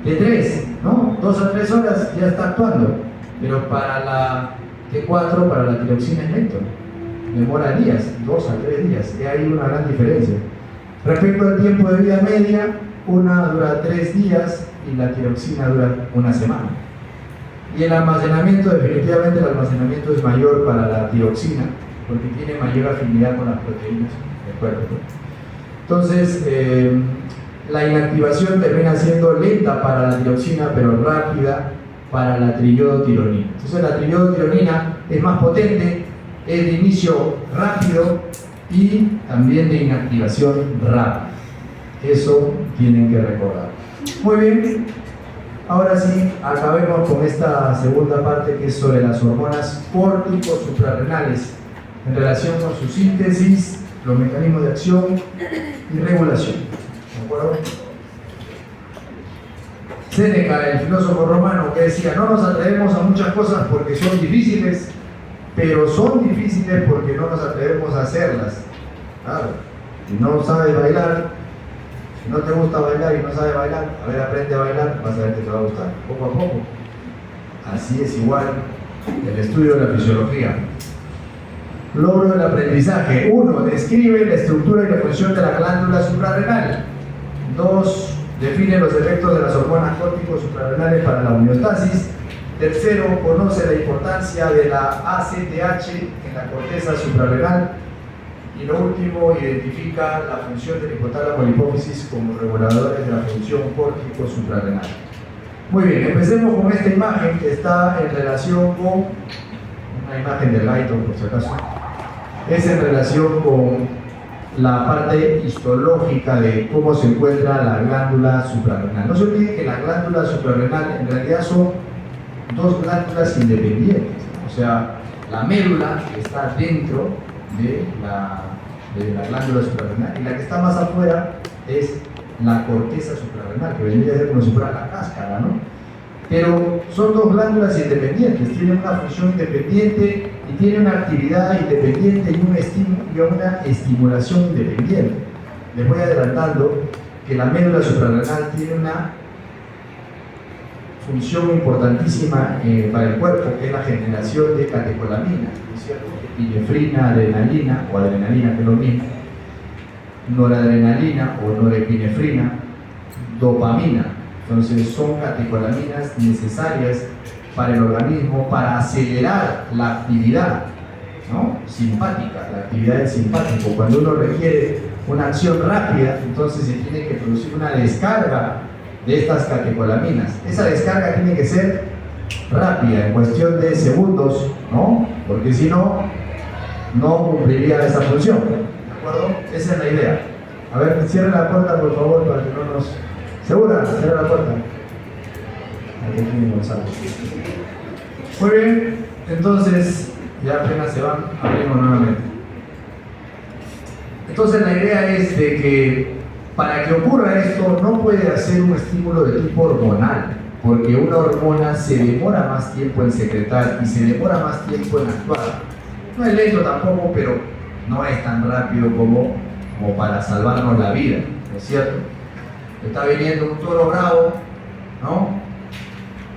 T3, ¿no? 2 a 3 horas ya está actuando, pero para la T4, para la tiroxina es lento, demora días, 2 a 3 días, y hay una gran diferencia. Respecto al tiempo de vida media, una dura 3 días y la tiroxina dura una semana. Y el almacenamiento, definitivamente el almacenamiento es mayor para la tiroxina, porque tiene mayor afinidad con las proteínas del cuerpo. Entonces, la inactivación termina siendo lenta para la tiroxina, pero rápida para la triiodotironina. Entonces, la triiodotironina es más potente, es de inicio rápido y también de inactivación rápida. Eso tienen que recordar. Muy bien, ahora sí, acabemos con esta segunda parte que es sobre las hormonas córtico-suprarrenales en relación con su síntesis, los mecanismos de acción y regulación. ¿De acuerdo? Séneca, el filósofo romano, que decía: no nos atrevemos a muchas cosas porque son difíciles, pero son difíciles porque no nos atrevemos a hacerlas. Claro, si no sabes bailar, si no te gusta bailar y no sabes bailar, a ver, aprende a bailar, vas a ver que te va a gustar, poco a poco. Así es igual el estudio de la fisiología. Logro del aprendizaje. 1. Describe la estructura y la función de la glándula suprarrenal. 2. Define los efectos de las hormonas córtico-suprarrenales para la homeostasis. 3. Conoce la importancia de la ACTH en la corteza suprarrenal. Y lo último, identifica la función del hipotálamo y hipófisis como reguladores de la función córtico-suprarrenal. Muy bien, empecemos con esta imagen que está en relación con una imagen del Gaito, por si acaso. Es en relación con la parte histológica de cómo se encuentra la glándula suprarrenal. No se olviden que la glándula suprarrenal en realidad son dos glándulas independientes, ¿no? O sea, la médula que está dentro de la glándula suprarrenal y la que está más afuera es la corteza suprarrenal, que vendría a ser como si fuera la cáscara, ¿no? Pero son dos glándulas independientes, tienen una función independiente y tienen una actividad independiente y una estimulación independiente. Les voy adelantando que la médula suprarrenal tiene una función importantísima para el cuerpo, que es la generación de catecolaminas, ¿no es cierto? Epinefrina, adrenalina o adrenalina, que es lo mismo, noradrenalina o norepinefrina, dopamina. Entonces son catecolaminas necesarias para el organismo para acelerar la actividad, ¿no? Simpática, la actividad del simpático. Cuando uno requiere una acción rápida, entonces se tiene que producir una descarga de estas catecolaminas. Esa descarga tiene que ser rápida, en cuestión de segundos, ¿no? Porque si no, no cumpliría esa función. ¿De acuerdo? Esa es la idea. A ver, cierre la puerta, por favor, para que no nos... ¿Segura? Cierra la puerta. Aquí tiene Gonzalo. Muy bien, entonces, ya apenas se van, abrimos nuevamente. Entonces la idea es de que para que ocurra esto no puede hacer un estímulo de tipo hormonal, porque una hormona se demora más tiempo en secretar y se demora más tiempo en actuar. No es lento tampoco, pero no es tan rápido como para salvarnos la vida, ¿no es cierto? Está viniendo un toro bravo, ¿no?,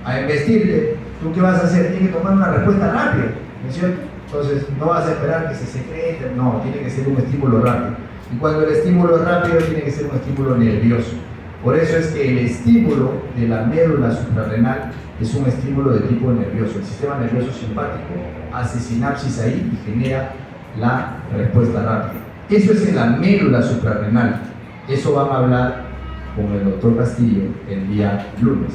a embestirte. ¿Tú qué vas a hacer? Tienes que tomar una respuesta rápida, ¿no es cierto? Entonces no vas a esperar que se secrete, no, tiene que ser un estímulo rápido. Y cuando el estímulo es rápido, tiene que ser un estímulo nervioso. Por eso es que el estímulo de la médula suprarrenal es un estímulo de tipo nervioso. El sistema nervioso simpático hace sinapsis ahí y genera la respuesta rápida. Eso es en la médula suprarrenal. Eso vamos a hablar con el doctor Castillo el día lunes.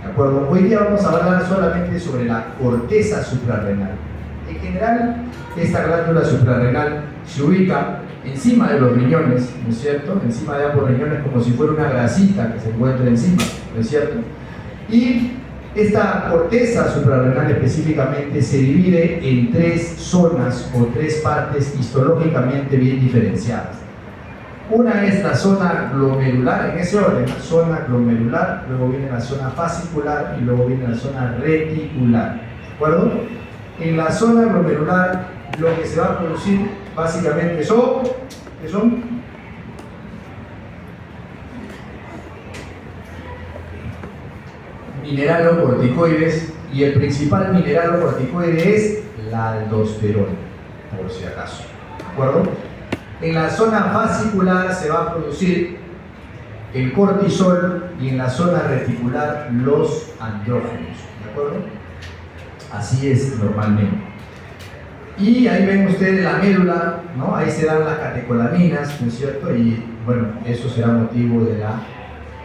¿De acuerdo? Hoy día vamos a hablar solamente sobre la corteza suprarrenal. En general, esta glándula suprarrenal se ubica encima de los riñones, ¿no es cierto? Encima de ambos riñones, como si fuera una grasita que se encuentra encima, ¿no es cierto? Y esta corteza suprarrenal específicamente se divide en 3 zonas o 3 partes histológicamente bien diferenciadas. Una es la zona glomerular, en ese orden, la zona glomerular, luego viene la zona fascicular y luego viene la zona reticular, ¿de acuerdo? En la zona glomerular lo que se va a producir básicamente son, ¿qué son? Mineralocorticoides, y el principal mineralocorticoide es la aldosterona, por si acaso, ¿de acuerdo? En la zona fascicular se va a producir el cortisol y en la zona reticular los andrógenos, ¿de acuerdo? Así es normalmente. Y ahí ven ustedes la médula, ¿no? Ahí se dan las catecolaminas, ¿no es cierto? Y bueno, eso será motivo de la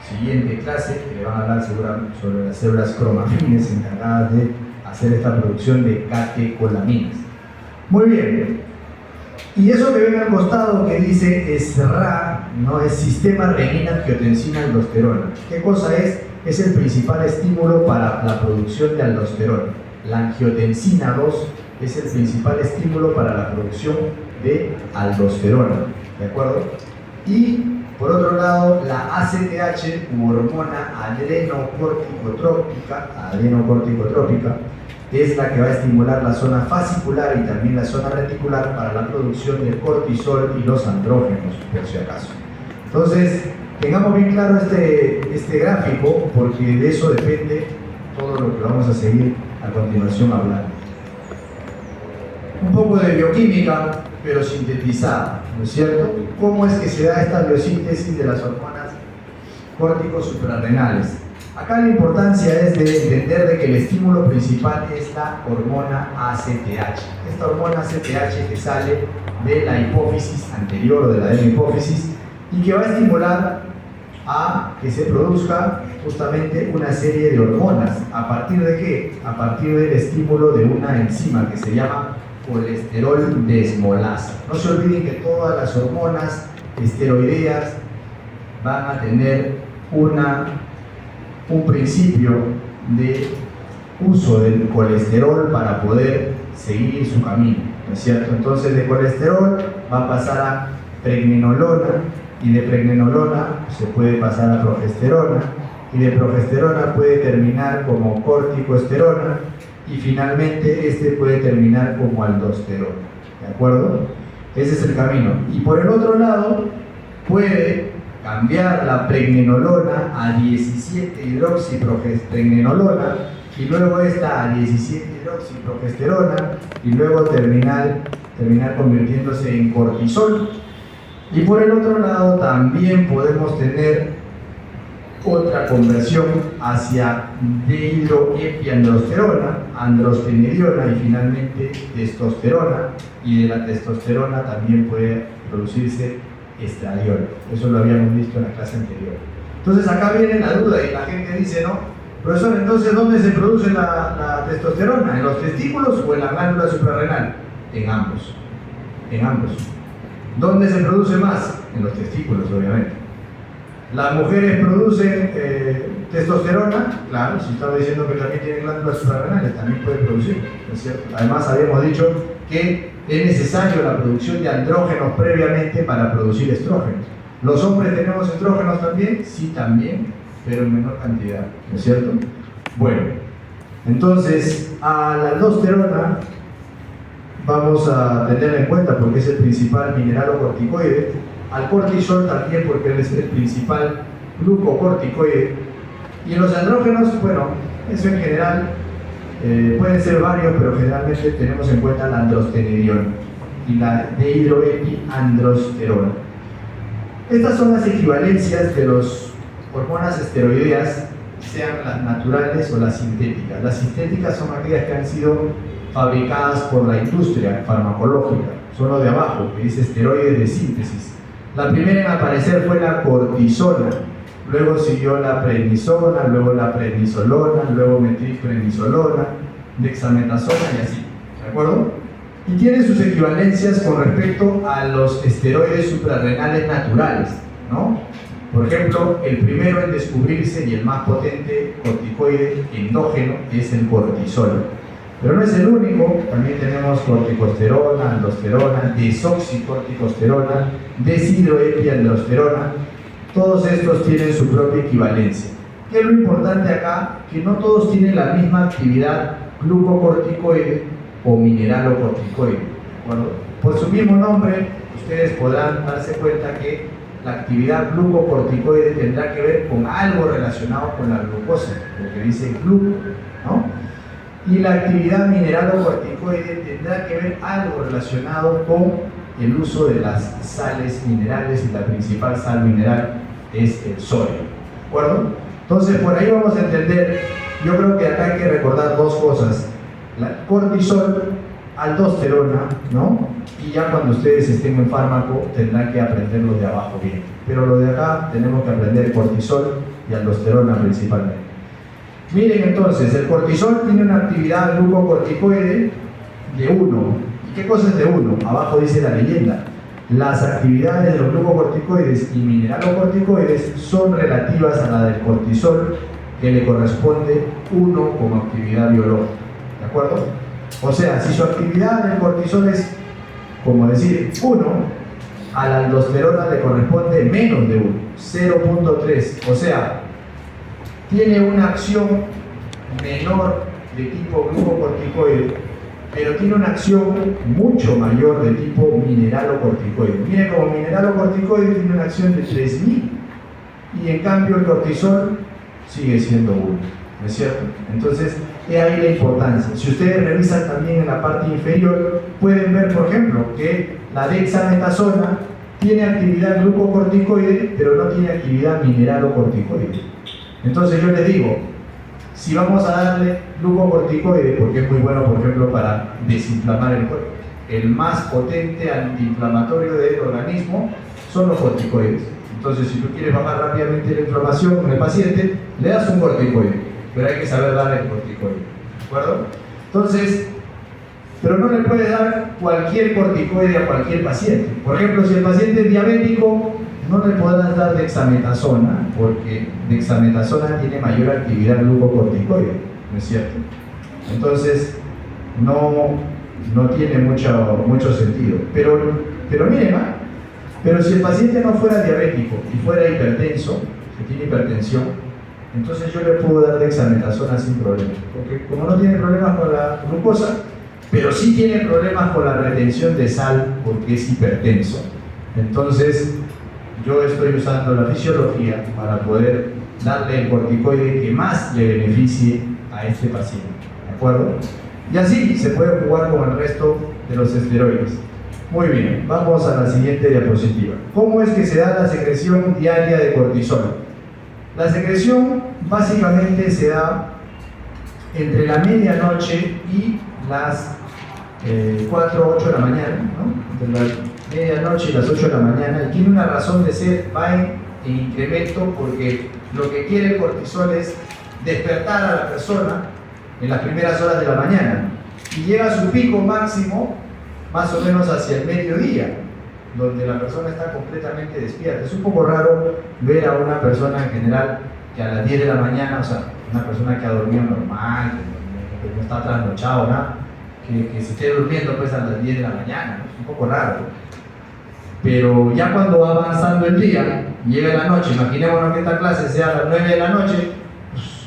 siguiente clase, que le van a hablar seguramente sobre las células cromafines encargadas de hacer esta producción de catecolaminas. Muy bien. Y eso que ven al costado que dice SRA, ¿no?, es sistema renina-angiotensina-aldosterona. ¿Qué cosa es? Es el principal estímulo para la producción de aldosterona. La angiotensina 2 es el principal estímulo para la producción de aldosterona, ¿de acuerdo? Y por otro lado, la ACTH, u hormona adrenocorticotrópica, es la que va a estimular la zona fascicular y también la zona reticular para la producción del cortisol y los andrógenos, por si acaso. Entonces, tengamos bien claro este gráfico, porque de eso depende todo lo que vamos a seguir a continuación hablando. Un poco de bioquímica, pero sintetizada, ¿no es cierto? ¿Cómo es que se da esta biosíntesis de las hormonas córtico-suprarrenales? Acá la importancia es de entender de que el estímulo principal es la hormona ACTH. Esta hormona ACTH que sale de la hipófisis anterior o de la adenohipófisis y que va a estimular a que se produzca justamente una serie de hormonas. ¿A partir de qué? A partir del estímulo de una enzima que se llama colesterol desmolasa. No se olviden que todas las hormonas esteroideas van a tener un principio de uso del colesterol para poder seguir su camino, ¿no es cierto? Entonces de colesterol va a pasar a pregnenolona y de pregnenolona se puede pasar a progesterona y de progesterona puede terminar como corticosterona y finalmente este puede terminar como aldosterona, ¿de acuerdo? Ese es el camino. Y por el otro lado puede cambiar la pregnenolona a 17-hidroxipregnenolona y luego esta a 17-hidroxiprogesterona y luego terminar convirtiéndose en cortisol. Y por el otro lado también podemos tener otra conversión hacia dehidroepiandrosterona, androstenediona y finalmente testosterona, y de la testosterona también puede producirse estradiol. Eso lo habíamos visto en la clase anterior. Entonces acá viene la duda y la gente dice, ¿no? Profesor, entonces ¿dónde se produce la testosterona? ¿En los testículos o en la glándula suprarrenal? En ambos. En ambos. ¿Dónde se produce más? En los testículos, obviamente. Las mujeres producen testosterona, claro, si estaba diciendo que también tienen glándulas suprarrenales, también puede producir, ¿no es cierto? Además habíamos dicho que es necesario la producción de andrógenos previamente para producir estrógenos. ¿Los hombres tenemos estrógenos también? Sí, también, pero en menor cantidad, ¿no es cierto? Bueno, entonces a la aldosterona vamos a tenerla en cuenta porque es el principal mineralocorticoide, al cortisol también porque él es el principal glucocorticoide. Y en los andrógenos, bueno, eso en general pueden ser varios, pero generalmente tenemos en cuenta la androstenediona y la dehidroepiandrosterona. Estas son las equivalencias de las hormonas esteroideas, sean las naturales o las sintéticas. Las sintéticas son aquellas que han sido fabricadas por la industria farmacológica, son los de abajo, que dice esteroides de síntesis. La primera en aparecer fue la cortisona, luego siguió la prednisona, luego la prednisolona, luego metilprednisolona, dexametasona y así, ¿de acuerdo? Y tiene sus equivalencias con respecto a los esteroides suprarrenales naturales, ¿no? Por ejemplo, el primero en descubrirse y el más potente corticoide endógeno es el cortisol. Pero no es el único, también tenemos corticosterona, aldosterona, desoxicorticosterona, deshidroepiandrosterona. Todos estos tienen su propia equivalencia. ¿Qué es lo importante acá? Que no todos tienen la misma actividad glucocorticoide o mineralocorticoide. Bueno, por su mismo nombre, ustedes podrán darse cuenta que la actividad glucocorticoide tendrá que ver con algo relacionado con la glucosa, lo que dice gluco, ¿no? Y la actividad mineralocorticoide tendrá que ver algo relacionado con el uso de las sales minerales, y la principal sal mineral es el sodio, ¿de acuerdo? Entonces por ahí vamos a entender, yo creo que acá hay que recordar dos cosas: la cortisol, aldosterona, ¿no? Y ya cuando ustedes estén en fármaco tendrán que aprender lo de abajo bien, pero lo de acá tenemos que aprender cortisol y aldosterona principalmente. Miren entonces, el cortisol tiene una actividad glucocorticoide de 1. ¿Y qué cosa es de 1? Abajo dice la leyenda. Las actividades de los glucocorticoides y mineralocorticoides son relativas a la del cortisol, que le corresponde 1 como actividad biológica. ¿De acuerdo? O sea, si su actividad del cortisol es, como decir, 1, a la aldosterona le corresponde menos de 1, 0.3. O sea, tiene una acción menor de tipo glucocorticoide, pero tiene una acción mucho mayor de tipo mineralocorticoide. Miren, como mineralocorticoide tiene una acción de 3000, y en cambio el cortisol sigue siendo 1, ¿no es cierto? Entonces, he ahí la importancia. Si ustedes revisan también en la parte inferior, pueden ver, por ejemplo, que la dexametasona tiene actividad glucocorticoide, pero no tiene actividad mineralocorticoide. Entonces yo les digo, si vamos a darle glucocorticoide, porque es muy bueno, por ejemplo, para desinflamar el cuerpo, el más potente antiinflamatorio del organismo son los corticoides. Entonces, si tú quieres bajar rápidamente la inflamación con el paciente, le das un corticoide, pero hay que saber darle el corticoide, ¿de acuerdo? Entonces, pero no le puedes dar cualquier corticoide a cualquier paciente. Por ejemplo, si el paciente es diabético, no le podrás dar dexametasona, porque dexametasona tiene mayor actividad glucocorticoide, ¿no es cierto? Entonces, no tiene mucho sentido. Pero miren, pero si el paciente no fuera diabético y fuera hipertenso, que tiene hipertensión, entonces yo le puedo dar dexametasona sin problema, porque como no tiene problemas con la glucosa, pero sí tiene problemas con la retención de sal porque es hipertenso, entonces yo estoy usando la fisiología para poder darle el corticoide que más le beneficie a este paciente, ¿de acuerdo? Y así se puede jugar con el resto de los esteroides. Muy bien, vamos a la siguiente diapositiva. ¿Cómo es que se da la secreción diaria de cortisol? La secreción básicamente se da entre la medianoche y las 4 o 8 de la mañana, ¿no? Entre la medianoche y las 8 de la mañana, y tiene una razón de ser, va en incremento, porque lo que quiere el cortisol es despertar a la persona en las primeras horas de la mañana, y llega a su pico máximo más o menos hacia el mediodía, donde la persona está completamente despierta. Es un poco raro ver a una persona en general que a las 10 de la mañana, o sea, una persona que ha dormido normal, que no está trasnochado, nada, que se esté durmiendo pues a las 10 de la mañana, ¿no? Es un poco raro. Pero ya cuando va avanzando el día, llega la noche, imaginémonos que esta clase sea a las 9 de la noche,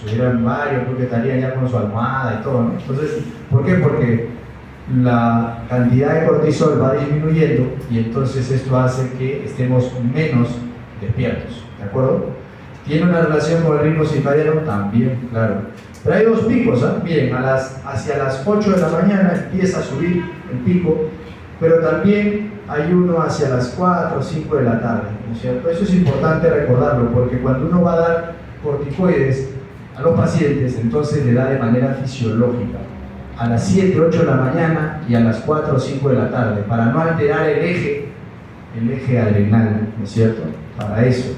pues eran varios, creo que estarían ya con su almohada y todo, ¿no? Entonces, ¿por qué? Porque la cantidad de cortisol va disminuyendo, y entonces esto hace que estemos menos despiertos, ¿de acuerdo? ¿Tiene una relación con el ritmo circadiano? También, claro. Pero hay dos picos, ¿eh? Miren, hacia las 8 de la mañana empieza a subir el pico, pero también hay uno hacia las 4 o 5 de la tarde, ¿no es cierto? Eso es importante recordarlo, porque cuando uno va a dar corticoides a los pacientes, entonces le da de manera fisiológica, a las 7, 8 de la mañana y a las 4 o 5 de la tarde, para no alterar el eje adrenal, ¿no es cierto? Para eso.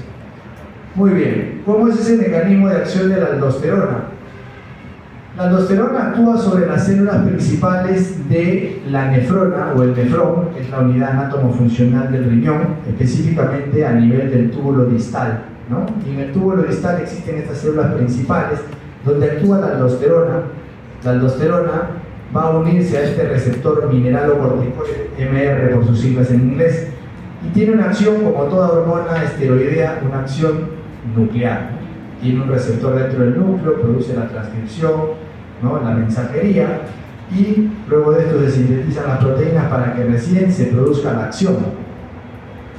Muy bien, ¿cómo es ese mecanismo de acción de la aldosterona? La aldosterona actúa sobre las células principales de la nefrona o el nefrón, que es la unidad anatomofuncional del riñón, específicamente a nivel del túbulo distal, ¿no? Y en el túbulo distal existen estas células principales donde actúa la aldosterona. La aldosterona va a unirse a este receptor mineralocorticoide, MR por sus siglas en inglés, y tiene una acción, como toda hormona esteroidea, una acción nuclear. Tiene un receptor dentro del núcleo, produce la transcripción, ¿no? La mensajería, y luego de esto se sintetizan las proteínas para que recién se produzca la acción.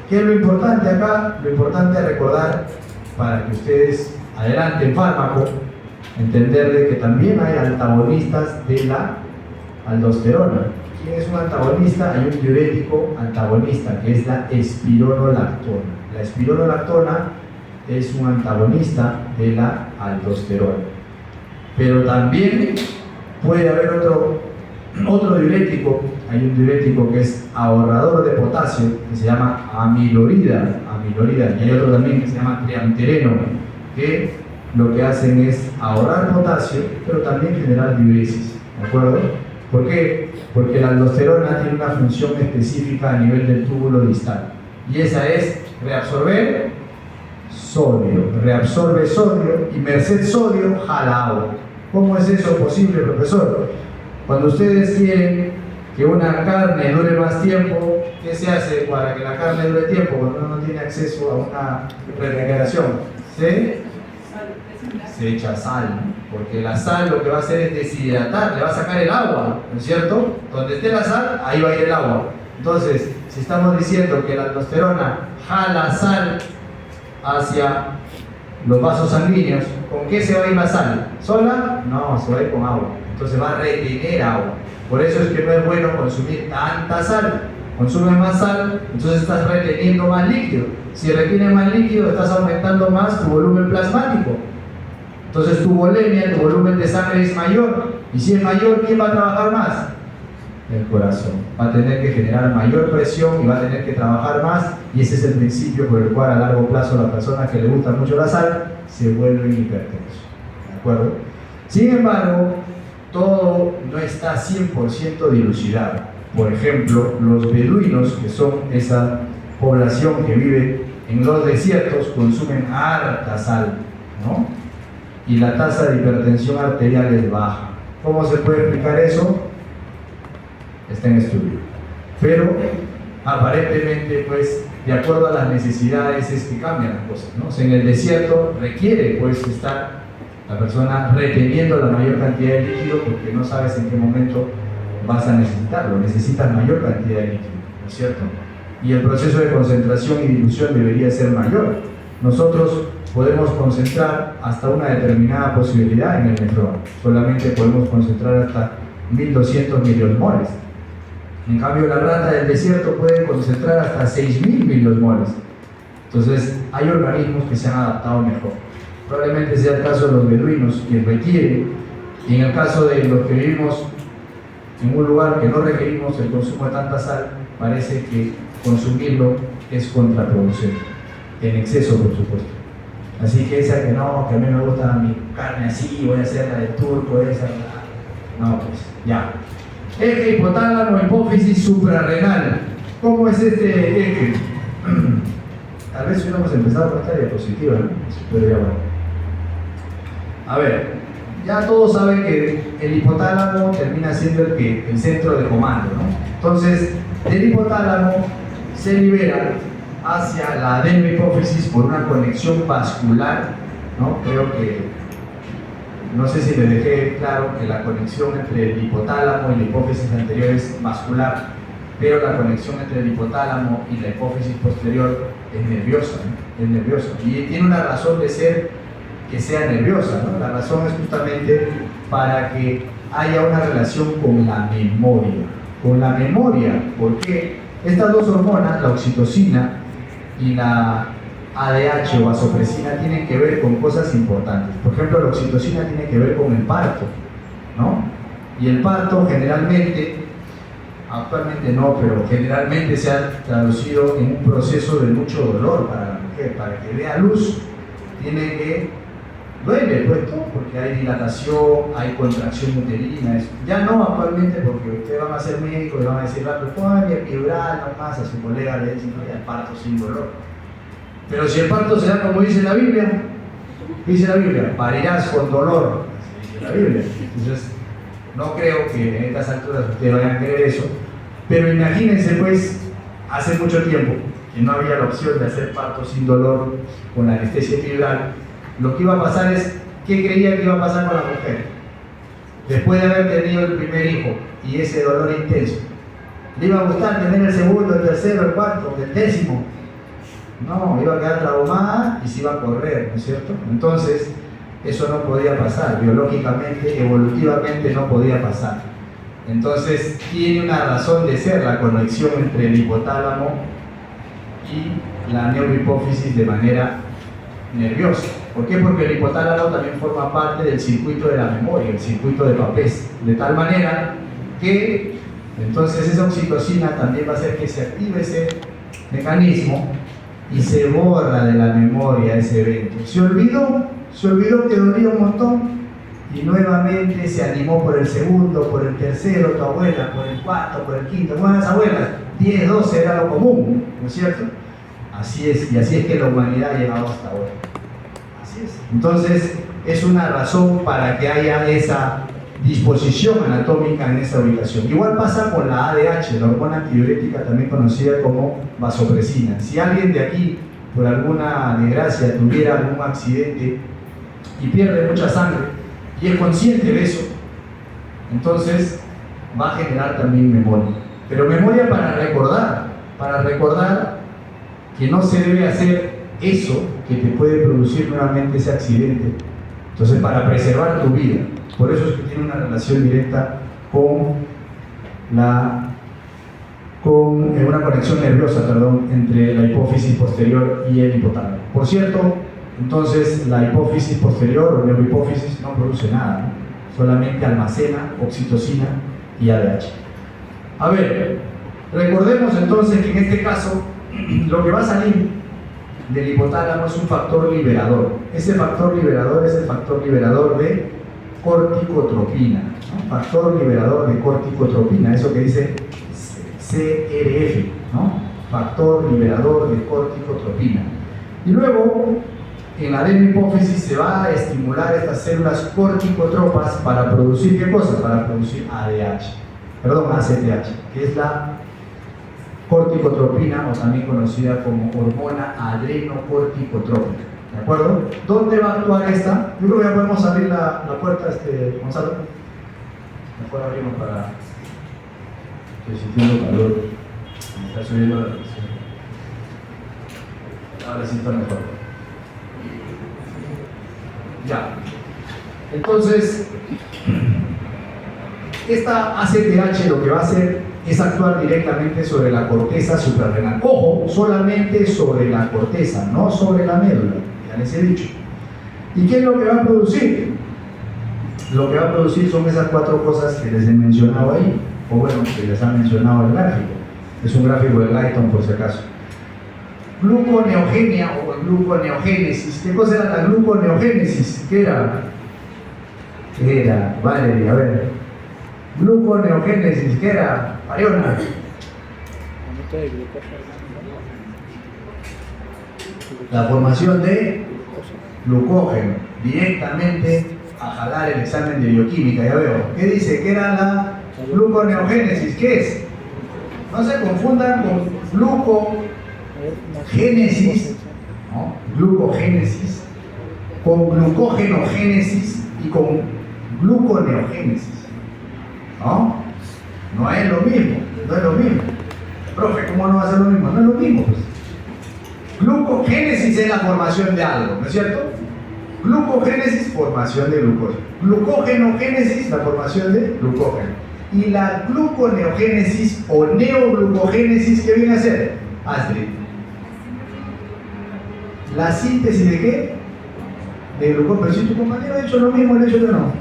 ¿Qué es lo importante acá? Lo importante es recordar, para que ustedes adelanten fármaco, entender de que también hay antagonistas de la aldosterona. ¿Quién es un antagonista? Hay un diurético antagonista, que es la espironolactona. La espironolactona es un antagonista de la aldosterona. Pero también puede haber otro diurético. Hay un diurético que es ahorrador de potasio, que se llama amilorida, y hay otro también que se llama triamtereno, que lo que hacen es ahorrar potasio, pero también generar diuresis, ¿de acuerdo? ¿Por qué? Porque la aldosterona tiene una función específica a nivel del túbulo distal, y esa es reabsorber sodio, reabsorbe sodio, y merced sodio jala agua. ¿Cómo es eso posible, profesor? Cuando ustedes quieren que una carne dure más tiempo, ¿qué se hace para que la carne dure tiempo cuando uno no tiene acceso a una refrigeración? Se echa sal, porque la sal lo que va a hacer es deshidratar, le va a sacar el agua, ¿no es cierto? Donde esté la sal, ahí va a ir el agua. Entonces, si estamos diciendo que la aldosterona jala sal hacia los vasos sanguíneos, ¿con qué se va a ir la sal? ¿Sola? No, se va a ir con agua. Entonces va a retener agua. Por eso es que no es bueno consumir tanta sal. Consumes más sal, entonces estás reteniendo más líquido. Si retienes más líquido, estás aumentando más tu volumen plasmático. Entonces tu volemia, tu volumen de sangre es mayor. Y si es mayor, ¿quién va a trabajar más? El corazón. Va a tener que generar mayor presión y va a tener que trabajar más. Y ese es el principio por el cual a largo plazo las personas que les gusta mucho la sal se vuelven hipertensos. ¿De acuerdo? Sin embargo, todo no está 100% dilucidado. Por ejemplo, los beduinos, que son esa población que vive en los desiertos, consumen harta sal, ¿no? Y la tasa de hipertensión arterial es baja. ¿Cómo se puede explicar eso? Está en estudio. Pero aparentemente, pues, de acuerdo a las necesidades es que cambian las cosas, ¿no? O sea, en el desierto requiere, pues, estar la persona reteniendo la mayor cantidad de líquido porque no sabes en qué momento vas a necesitarlo, necesitas mayor cantidad de líquido, ¿no es cierto? Y el proceso de concentración y dilución debería ser mayor. Nosotros podemos concentrar hasta una determinada posibilidad en el nefrón, solamente podemos concentrar hasta 1200 miliosmoles. En cambio, la rata del desierto puede concentrar hasta 6000 miliosmoles. Entonces, hay organismos que se han adaptado mejor. Probablemente sea el caso de los beduinos, que requieren, y en el caso de los que vivimos en un lugar que no requerimos el consumo de tanta sal, parece que consumirlo es contraproducente, en exceso, por supuesto. Así que esa que no, que a mí me gusta mi carne así, voy a hacer la de turco, esa, no, pues ya. Eje hipotálamo, hipófisis suprarrenal. ¿Cómo es este eje? Tal vez hubiéramos empezado con esta diapositiva, ¿no? Pero ya bueno. A ver, ya todos saben que el hipotálamo termina siendo el centro de comando, ¿no? Entonces, del hipotálamo se libera hacia la adenohipófisis por una conexión vascular, ¿no? Creo que, no sé si les dejé claro que la conexión entre el hipotálamo y la hipófisis anterior es vascular. pero la conexión entre el hipotálamo y la hipófisis posterior es nerviosa, ¿no? Es nerviosa. Y tiene una razón de ser que sea nerviosa, ¿no? La razón es justamente para que haya una relación con la memoria. Con la memoria, porque estas dos hormonas, la oxitocina y la ADH o vasopresina, tienen que ver con cosas importantes. Por ejemplo, la oxitocina tiene que ver con el parto, ¿no? Y el parto generalmente, actualmente no, pero generalmente se ha traducido en un proceso de mucho dolor para la mujer. Para que dé a luz, tiene que duele, pues, ¿no? Porque hay dilatación, hay contracción uterina. Ya no actualmente, porque ustedes van a ser médicos y van a decir, ponle epidural nomás, a su colega le dicen, no, el parto sin dolor. Pero si el parto se da como dice la Biblia, dice la Biblia, parirás con dolor, así dice la Biblia. Entonces, no creo que en estas alturas ustedes vayan a creer eso, pero imagínense, pues, hace mucho tiempo que no había la opción de hacer parto sin dolor con la anestesia epidural. Lo que iba a pasar es, ¿qué creía que iba a pasar con la mujer? Después de haber tenido el primer hijo y ese dolor intenso, ¿le iba a gustar tener el segundo, el tercero, el cuarto, el décimo? No, iba a quedar traumada y se iba a correr, ¿no es cierto? Entonces, eso no podía pasar, biológicamente, evolutivamente no podía pasar. Entonces, tiene una razón de ser la conexión entre el hipotálamo y la neurohipófisis de manera nerviosa. ¿Por qué? Porque el hipotálamo también forma parte del circuito de la memoria, el circuito de Papez, de tal manera que entonces esa oxitocina también va a hacer que se active ese mecanismo y se borra de la memoria ese evento. Se olvidó que dolía un montón y nuevamente se animó por el segundo, por el tercero, tu abuela, por el cuarto, por el quinto. Bueno, las abuelas, 10, 12 era lo común, ¿no es cierto? Así es, y así es que la humanidad ha llegado hasta ahora. Así es. Entonces, es una razón para que haya esa disposición anatómica en esa ubicación. Igual pasa con la ADH, la hormona antidiurética también conocida como vasopresina. Si alguien de aquí, por alguna desgracia, tuviera algún accidente y pierde mucha sangre y es consciente de eso, entonces va a generar también memoria. Pero memoria para recordar que no se debe hacer eso que te puede producir nuevamente ese accidente. Entonces, para preservar tu vida. Por eso es que tiene una relación directa con una conexión nerviosa, entre la hipófisis posterior y el hipotálamo. Por cierto, entonces la hipófisis posterior o neurohipófisis no produce nada, ¿no? Solamente almacena oxitocina y ADH. A ver, recordemos entonces que en este caso lo que va a salir del hipotálamo es un factor liberador. Ese factor liberador es el factor liberador de corticotropina, ¿no? Factor liberador de corticotropina, eso que dice CRF, ¿no? Factor liberador de corticotropina. Y luego, en la adenohipófisis se va a estimular estas células corticotropas para producir, ¿qué cosa? Para producir ACTH, que es la corticotropina, o también conocida como hormona adrenocorticotrópica. ¿De acuerdo? ¿Dónde va a actuar esta? Yo creo que ya podemos abrir la puerta, Gonzalo. Mejor abrimos para... Estoy sintiendo calor. Me está subiendo la presión. Ahora sí está mejor. Ya. Entonces, esta ACTH lo que va a hacer es actuar directamente sobre la corteza suprarrenal. Ojo, solamente sobre la corteza, no sobre la médula, ya les he dicho. ¿Y qué es lo que va a producir? Lo que va a producir son esas cuatro cosas que les he mencionado ahí, o bueno, que les ha mencionado el gráfico. Es un gráfico de Lighton por si acaso. Gluconeogenia o gluconeogénesis. ¿Qué cosa era la gluconeogénesis? ¿Qué era? ¿Qué era? Valeria, a ver. Gluconeogénesis, ¿qué era? Mariona. La formación de glucógeno, directamente a jalar el examen de bioquímica, ya veo. ¿Qué dice? ¿Qué era la gluconeogénesis? ¿Qué es? No se confundan con glucogénesis, ¿no? Glucogénesis, con glucogenogénesis y con gluconeogénesis. ¿No? No es lo mismo, no es lo mismo. Profe, ¿cómo no va a ser lo mismo? No es lo mismo, pues. Glucogénesis es la formación de algo, ¿no es cierto? Glucogénesis, formación de glucosa. Glucogenogénesis, la formación de glucógeno. Y la gluconeogénesis o neoglucogénesis, ¿qué viene a ser? Astrid. ¿La síntesis de qué? De glucógeno. Pero si tu compañero ha hecho lo mismo, el hecho que no.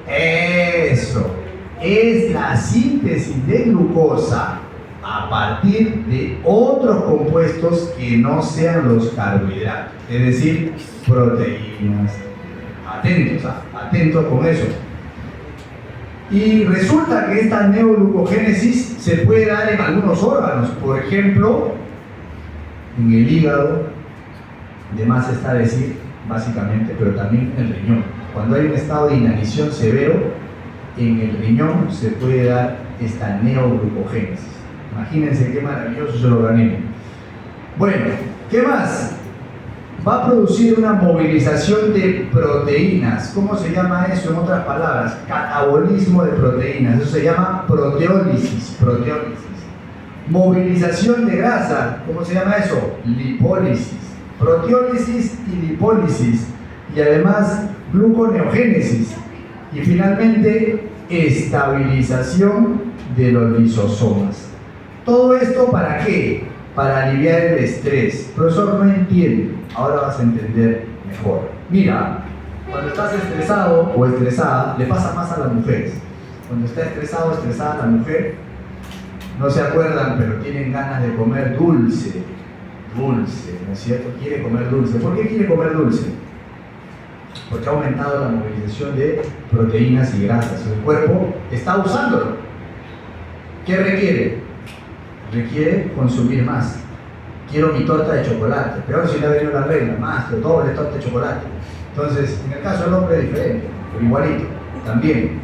Eso. Es la síntesis de glucosa a partir de otros compuestos que no sean los carbohidratos, es decir, proteínas. Atentos, atentos con eso. Y resulta que esta neoglucogénesis se puede dar en algunos órganos, por ejemplo, en el hígado, de más está decir, básicamente, pero también en el riñón. Cuando hay un estado de inanición severo, en el riñón se puede dar esta neoglucogénesis. Imagínense qué maravilloso es el organismo. Bueno, ¿qué más? Va a producir una movilización de proteínas. ¿Cómo se llama eso en otras palabras? Catabolismo de proteínas. Eso se llama proteólisis. Movilización de grasa. ¿Cómo se llama eso? Lipólisis. Proteólisis y lipólisis. Y además gluconeogénesis. Y finalmente, estabilización de los lisosomas. ¿Todo esto para qué? Para aliviar el estrés. Profesor, no entiende. Ahora vas a entender mejor. Mira, cuando estás estresado o estresada, le pasa más a las mujeres. Cuando está estresado o estresada la mujer, no se acuerdan, pero tienen ganas de comer dulce. Dulce, ¿no es cierto? Quiere comer dulce. ¿Por qué quiere comer dulce? Porque ha aumentado la movilización de proteínas y grasas. El cuerpo está usándolo. ¿Qué requiere? Requiere consumir más. Quiero mi torta de chocolate. Peor si le ha venido la regla, más, doble torta de chocolate. Entonces, en el caso del hombre es diferente, pero igualito, también.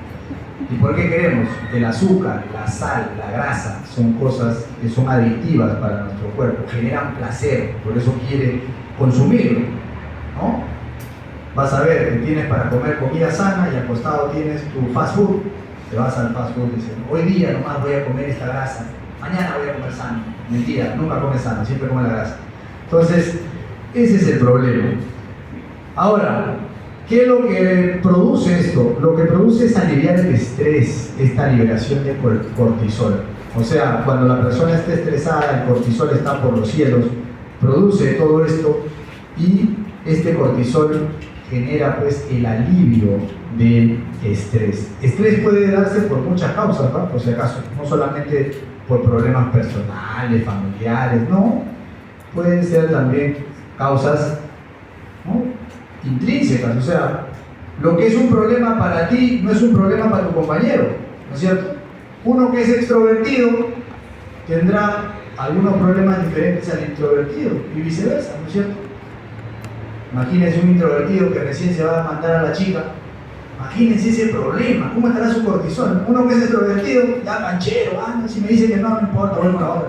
¿Y por qué queremos? El azúcar, la sal, la grasa son cosas que son adictivas para nuestro cuerpo, generan placer, por eso quiere consumirlo, ¿no? Vas a ver que tienes para comer comida sana y al costado tienes tu fast food. Te vas al fast food y dices, hoy día nomás voy a comer esta grasa, mañana voy a comer sano. Mentira, nunca come sano, siempre come la grasa. Entonces, ese es el problema. Ahora, ¿qué es lo que produce esto? Lo que produce es aliviar el estrés, esta liberación de cortisol. O sea, cuando la persona está estresada, el cortisol está por los cielos, produce todo esto y este cortisol genera pues el alivio del estrés. Estrés puede darse por muchas causas, ¿no? Por si acaso, no solamente por problemas personales, familiares, no. Pueden ser también causas, ¿no?, intrínsecas, o sea, lo que es un problema para ti no es un problema para tu compañero, ¿no es cierto? Uno que es extrovertido tendrá algunos problemas diferentes al introvertido y viceversa, ¿no es cierto? Imagínense un introvertido que recién se va a mandar a la chica, imagínense ese problema, ¿cómo estará su cortisol? Uno que es extrovertido, ya canchero, si me dice que no importa, voy por ahora.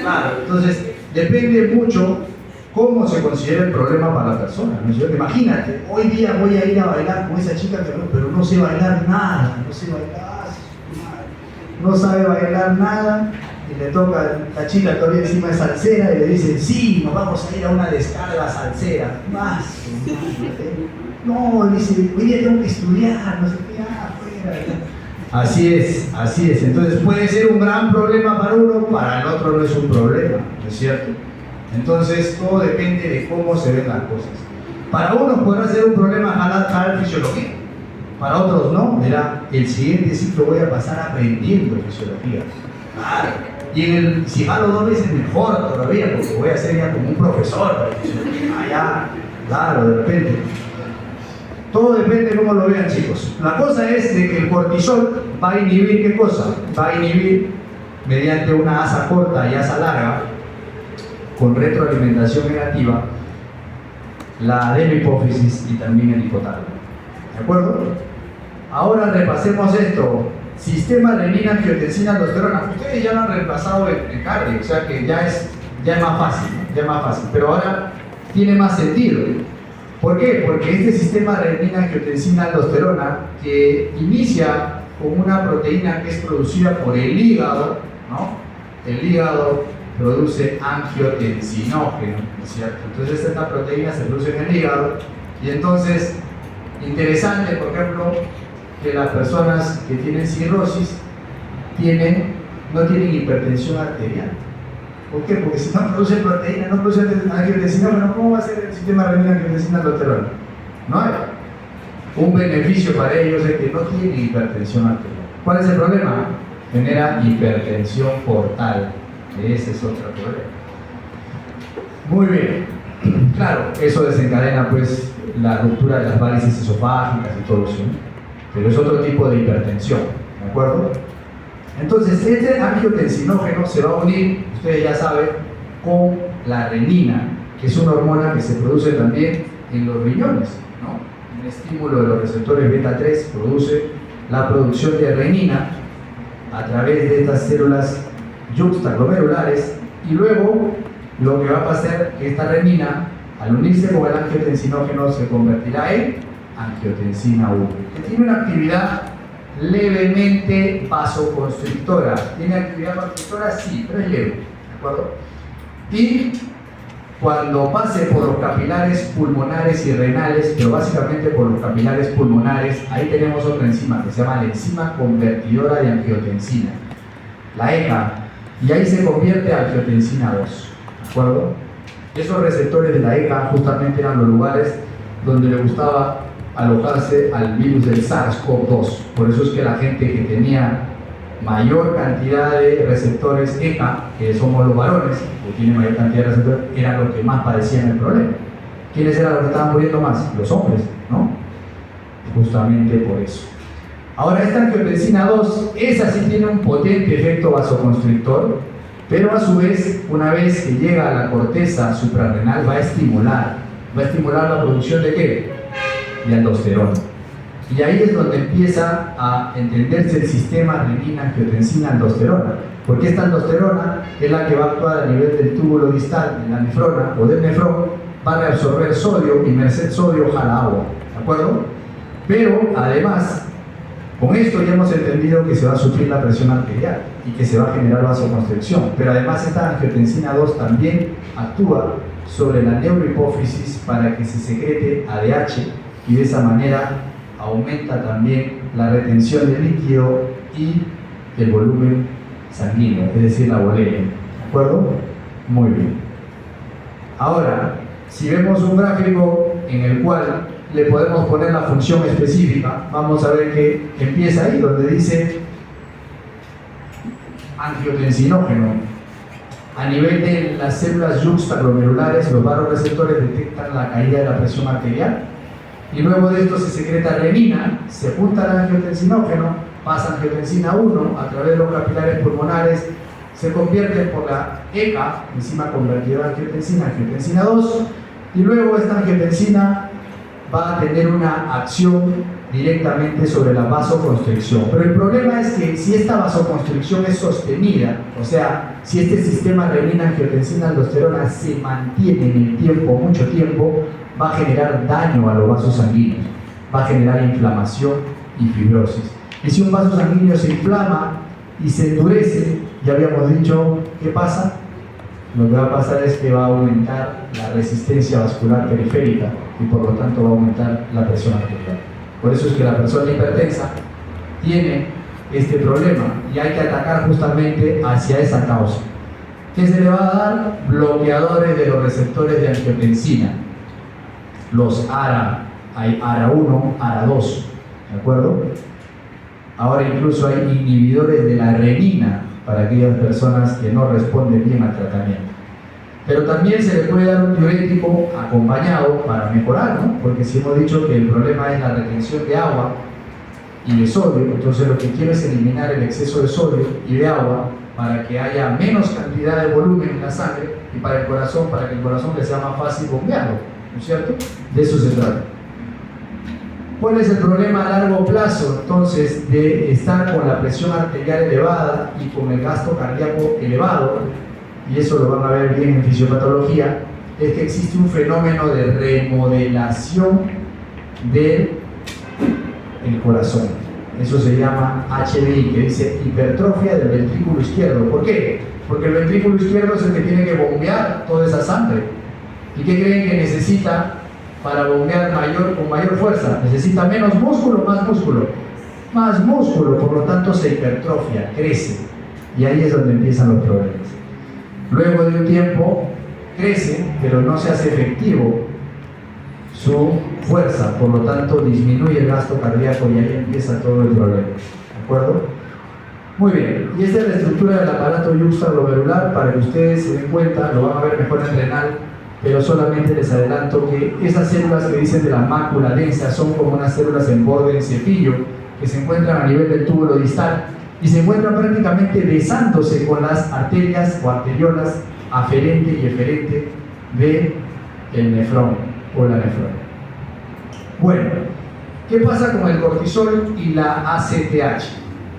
Claro, entonces depende mucho cómo se considera el problema para la persona, ¿no es cierto? Imagínate, hoy día voy a ir a bailar con esa chica, pero no sé bailar nada, no sabe bailar nada, y le toca, la chica todavía encima es salsera y le dice, sí, nos vamos a ir a una descarga salsera. No, dice, hoy día tengo que estudiar, no sé qué, afuera. Así es. Entonces puede ser un gran problema para uno, para el otro no es un problema, ¿no es cierto? Entonces todo depende de cómo se ven las cosas. Para unos podrá ser un problema jalar fisiología, para otros no. Mira, el siguiente ciclo voy a pasar aprendiendo fisiología. Claro. Y si jalo 2 veces mejor todavía, porque voy a ser ya como un profesor. Allá, claro, de repente. Todo depende de cómo lo vean, chicos. La cosa es de que el cortisol va a inhibir, ¿qué cosa? Va a inhibir mediante una asa corta y asa larga, con retroalimentación negativa, la adenohipófisis y también el hipotálamo. ¿De acuerdo? Ahora repasemos esto. Sistema renina, angiotensina, aldosterona. Ustedes ya lo han repasado en cardio, o sea que ya es más fácil, pero ahora tiene más sentido. ¿Por qué? Porque este sistema renina, angiotensina, aldosterona, que inicia con una proteína que es producida por el hígado, ¿no? El hígado produce angiotensinógeno, ¿no es cierto? Entonces esta proteína se produce en el hígado y entonces, interesante, por ejemplo, que las personas que tienen cirrosis no tienen hipertensión arterial. ¿Por qué? Porque si no producen proteína, no producen angiotensinógeno, ¿cómo va a ser el sistema renina angiotensina-aldosterona? No hay. Un beneficio para ellos es que no tienen hipertensión arterial. ¿Cuál es el problema? Genera hipertensión portal. Ese es otro problema. Muy bien. Claro, eso desencadena pues la ruptura de las varices esofágicas y todo eso, ¿no? Pero es otro tipo de hipertensión, ¿de acuerdo? Entonces, este angiotensinógeno se va a unir, ustedes ya saben, con la renina, que es una hormona que se produce también en los riñones, ¿no? Un estímulo de los receptores beta 3 produce la producción de renina a través de estas células yuxtaglomerulares y luego lo que va a pasar es que esta renina, al unirse con el angiotensinógeno, se convertirá en angiotensina 1, que tiene una actividad levemente vasoconstrictora. ¿Tiene actividad vasoconstrictora? Sí, pero es leve, ¿de acuerdo? Y cuando pase por los capilares pulmonares y renales, pero básicamente por los capilares pulmonares, ahí tenemos otra enzima que se llama la enzima convertidora de angiotensina, la ECA, y ahí se convierte a angiotensina 2, ¿de acuerdo? Esos receptores de la ECA justamente eran los lugares donde le gustaba alojarse al virus del SARS-CoV-2. Por eso es que la gente que tenía mayor cantidad de receptores ECA, que somos los varones, que tienen mayor cantidad de receptores, eran los que más padecían el problema. ¿Quiénes eran los que estaban muriendo más? Los hombres, ¿no? Justamente por eso. Ahora, esta angiotensina 2, esa sí tiene un potente efecto vasoconstrictor, pero a su vez, una vez que llega a la corteza suprarrenal, va a estimular la producción ¿de qué? De aldosterona. Y ahí es donde empieza a entenderse el sistema renina-angiotensina-aldosterona, porque esta aldosterona es la que va a actuar a nivel del túbulo distal, de la nefrona o del nefrón, va a reabsorber sodio y merced sodio jala agua, ¿de acuerdo? Pero además, con esto ya hemos entendido que se va a sufrir la presión arterial y que se va a generar vasoconstricción, pero además esta angiotensina 2 también actúa sobre la neurohipófisis para que se secrete ADH y de esa manera aumenta también la retención de líquido y el volumen sanguíneo, es decir, la volemia, ¿de acuerdo? Muy bien. Ahora, si vemos un gráfico en el cual le podemos poner la función específica, vamos a ver que empieza ahí donde dice angiotensinógeno. A nivel de las células yuxtaglomerulares, los vasoreceptores detectan la caída de la presión arterial y luego de esto se secreta renina, se junta el angiotensinógeno, pasa angiotensina 1 a través de los capilares pulmonares, se convierte por la ECA, enzima convertidora de angiotensina 2, y luego esta angiotensina va a tener una acción directamente sobre la vasoconstricción. Pero el problema es que si esta vasoconstricción es sostenida, o sea, si este sistema renina-angiotensina-aldosterona se mantiene en el tiempo, mucho tiempo, va a generar daño a los vasos sanguíneos, va a generar inflamación y fibrosis. Y si un vaso sanguíneo se inflama y se endurece, ya habíamos dicho, ¿qué pasa? Lo que va a pasar es que va a aumentar la resistencia vascular periférica y por lo tanto va a aumentar la presión arterial. Por eso es que la persona hipertensa tiene este problema y hay que atacar justamente hacia esa causa. ¿Qué se le va a dar? Bloqueadores de los receptores de angiotensina. Los ARA, hay ARA1, ARA2, ¿de acuerdo? Ahora incluso hay inhibidores de la renina para aquellas personas que no responden bien al tratamiento. Pero también se le puede dar un diurético acompañado para mejorar, ¿no? Porque si hemos dicho que el problema es la retención de agua y de sodio, entonces lo que quiero es eliminar el exceso de sodio y de agua para que haya menos cantidad de volumen en la sangre y para que el corazón le sea más fácil bombearlo, ¿no es cierto? De eso se trata. ¿Cuál es el problema a largo plazo, entonces, de estar con la presión arterial elevada y con el gasto cardíaco elevado? Y eso lo van a ver bien en fisiopatología, es que existe un fenómeno de remodelación del corazón. Eso se llama HDI, que dice hipertrofia del ventrículo izquierdo. ¿Por qué? Porque el ventrículo izquierdo es el que tiene que bombear toda esa sangre. ¿Y qué creen que necesita para bombear con mayor fuerza? Necesita menos músculo, más músculo. Más músculo, por lo tanto se hipertrofia, crece. Y ahí es donde empiezan los problemas. Luego de un tiempo crece, pero no se hace efectivo su fuerza, por lo tanto disminuye el gasto cardíaco y ahí empieza todo el problema. ¿De acuerdo? Muy bien, y esta es la estructura del aparato yuxtaglomerular para que ustedes se den cuenta, lo van a ver mejor en renal, pero solamente les adelanto que esas células que dicen de la mácula densa son como unas células en borde de cepillo que se encuentran a nivel del túbulo distal y se encuentran prácticamente besándose con las arterias o arteriolas aferente y eferente del nefrón o la nefrona. Bueno, ¿qué pasa con el cortisol y la ACTH?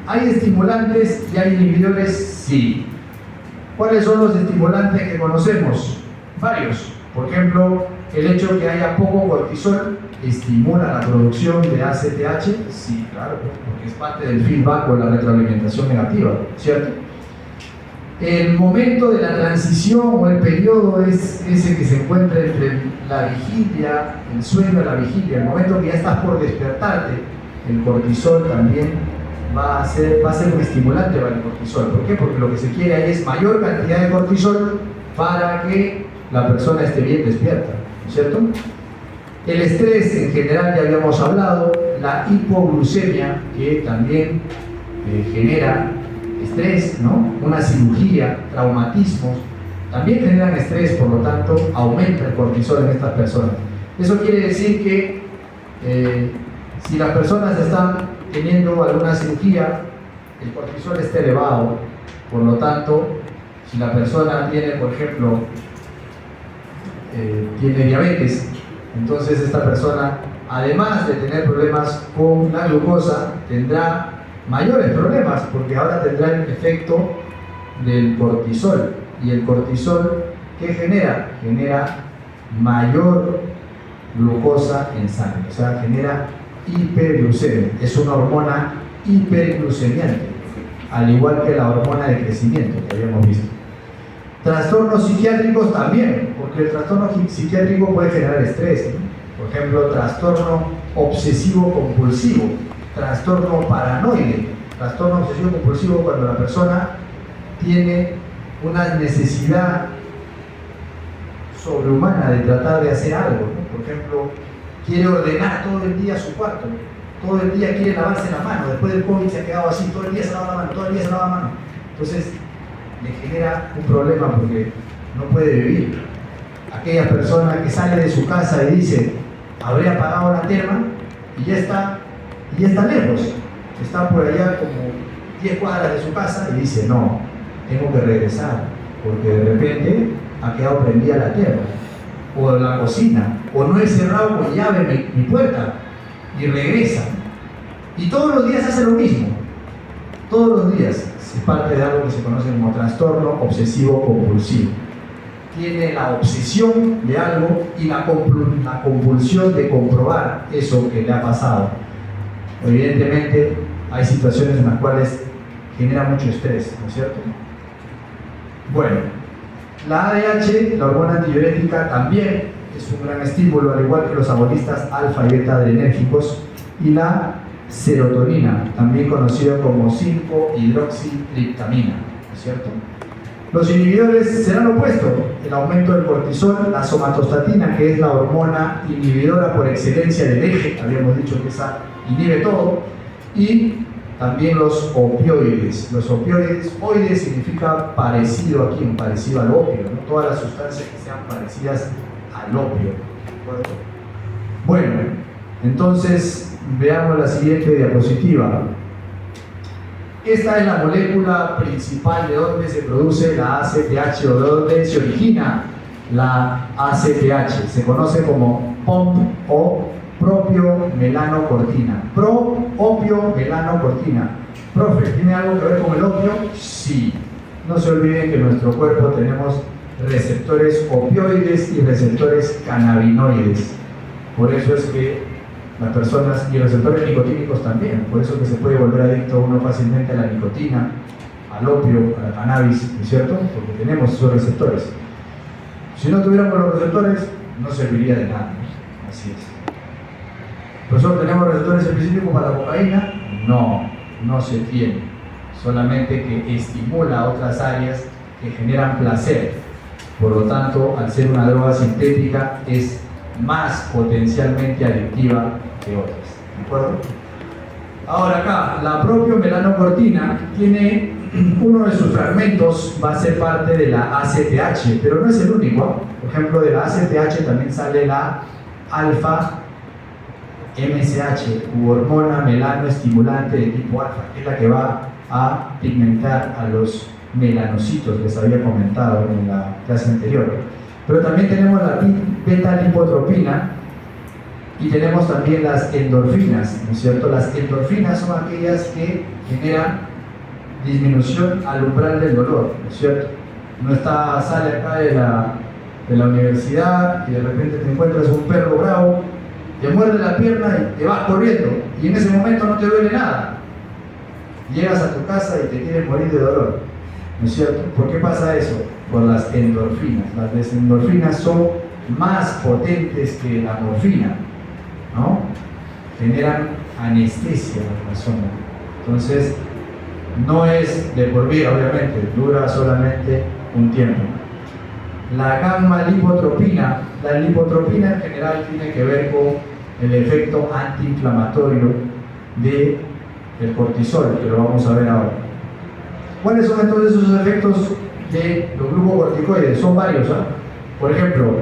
¿Hay estimulantes y hay inhibidores? Sí. ¿Cuáles son los estimulantes que conocemos? Varios. Por ejemplo, el hecho de que haya poco cortisol estimula la producción de ACTH. Sí, claro, porque es parte del feedback o la retroalimentación negativa, ¿cierto? El momento de la transición o el periodo es ese que se encuentra entre la vigilia, el sueño y la vigilia, el momento que ya estás por despertarte. El cortisol también va a ser un estimulante para el cortisol. ¿Por qué? Porque lo que se quiere ahí es mayor cantidad de cortisol para que la persona esté bien despierta, ¿no es cierto? El estrés en general ya habíamos hablado, la hipoglucemia que también genera estrés, ¿no? Una cirugía, traumatismos, también generan estrés, por lo tanto aumenta el cortisol en estas personas. Eso quiere decir que si las personas están teniendo alguna cirugía, el cortisol está elevado, por lo tanto, si la persona tiene, por ejemplo, tiene diabetes, entonces esta persona, además de tener problemas con la glucosa, tendrá mayores problemas porque ahora tendrá el efecto del cortisol. Y el cortisol, ¿qué genera? Genera mayor glucosa en sangre, o sea, genera hiperglucemia. Es una hormona hiperglucemiante, al igual que la hormona de crecimiento que habíamos visto. Trastornos psiquiátricos también, porque el trastorno psiquiátrico puede generar estrés, ¿no? Por ejemplo, trastorno obsesivo-compulsivo, trastorno paranoide, trastorno obsesivo-compulsivo cuando la persona tiene una necesidad sobrehumana de tratar de hacer algo, ¿no? Por ejemplo, quiere ordenar todo el día su cuarto, todo el día quiere lavarse la mano, después del COVID se ha quedado así, todo el día se lava la mano, todo el día se lava la mano. Entonces, le genera un problema porque no puede vivir. Aquella persona que sale de su casa y dice, habré apagado la terma y ya está lejos, está por allá como 10 cuadras de su casa y dice, no, tengo que regresar, porque de repente ha quedado prendida la terma, o la cocina, o no he cerrado con llave mi puerta, y regresa. Y todos los días hace lo mismo, todos los días. Es parte de algo que se conoce como trastorno obsesivo compulsivo. Tiene la obsesión de algo y la compulsión de comprobar eso que le ha pasado. Evidentemente hay situaciones en las cuales genera mucho estrés, ¿no es cierto? Bueno, la ADH, la hormona antidiurética, también es un gran estímulo, al igual que los agonistas alfa y beta adrenérgicos, y la serotonina, también conocida como 5-hidroxitriptamina, ¿no es cierto? Los inhibidores serán opuestos, el aumento del cortisol, la somatostatina, que es la hormona inhibidora por excelencia del eje, habíamos dicho que esa inhibe todo, y también los opioides. Los opioides, oides significa parecido aquí, parecido al opio, ¿no? Todas las sustancias que sean parecidas al opio, ¿de acuerdo? Bueno, entonces veamos la siguiente diapositiva. Esta es la molécula principal de donde se produce la ACTH o de donde se origina la ACTH. Se conoce como POMP o propiomelanocortina. Propiomelanocortina. Profe, ¿tiene algo que ver con el opio? Sí. No se olviden que en nuestro cuerpo tenemos receptores opioides y receptores cannabinoides. Por eso es que Las personas y receptores nicotínicos también, por eso que se puede volver adicto uno fácilmente a la nicotina, al opio, a la cannabis, ¿no es cierto? Porque tenemos esos receptores. Si no tuviéramos los receptores, no serviría de nada, ¿no? Así es. ¿Nosotros tenemos receptores específicos para la cocaína? No, no se tiene. Solamente que estimula otras áreas que generan placer. Por lo tanto, al ser una droga sintética, es más potencialmente adictiva que otras. ¿De acuerdo? Ahora acá, la propia melanocortina tiene uno de sus fragmentos, va a ser parte de la ACTH, pero no es el único, ¿eh? Por ejemplo, de la ACTH también sale la alfa MSH, u hormona melanoestimulante de tipo alfa, que es la que va a pigmentar a los melanocitos, les había comentado en la clase anterior. Pero también tenemos la beta-lipotropina y tenemos también las endorfinas, ¿no es cierto? Las endorfinas son aquellas que generan disminución al umbral del dolor, ¿no es cierto? No sale acá de la universidad y de repente te encuentras un perro bravo, te muerde la pierna y te vas corriendo y en ese momento no te duele nada. Llegas a tu casa y te quieres morir de dolor, ¿no es cierto? ¿Por qué pasa eso? Por las endorfinas. Las endorfinas son más potentes que la morfina, ¿no? Generan anestesia en la zona. Entonces, no es de por vida, obviamente, dura solamente un tiempo. La gamma-lipotropina, la lipotropina en general tiene que ver con el efecto antiinflamatorio del cortisol, que lo vamos a ver ahora. ¿Cuáles son entonces esos efectos de los glucocorticoides? Son varios, ¿eh? Por ejemplo,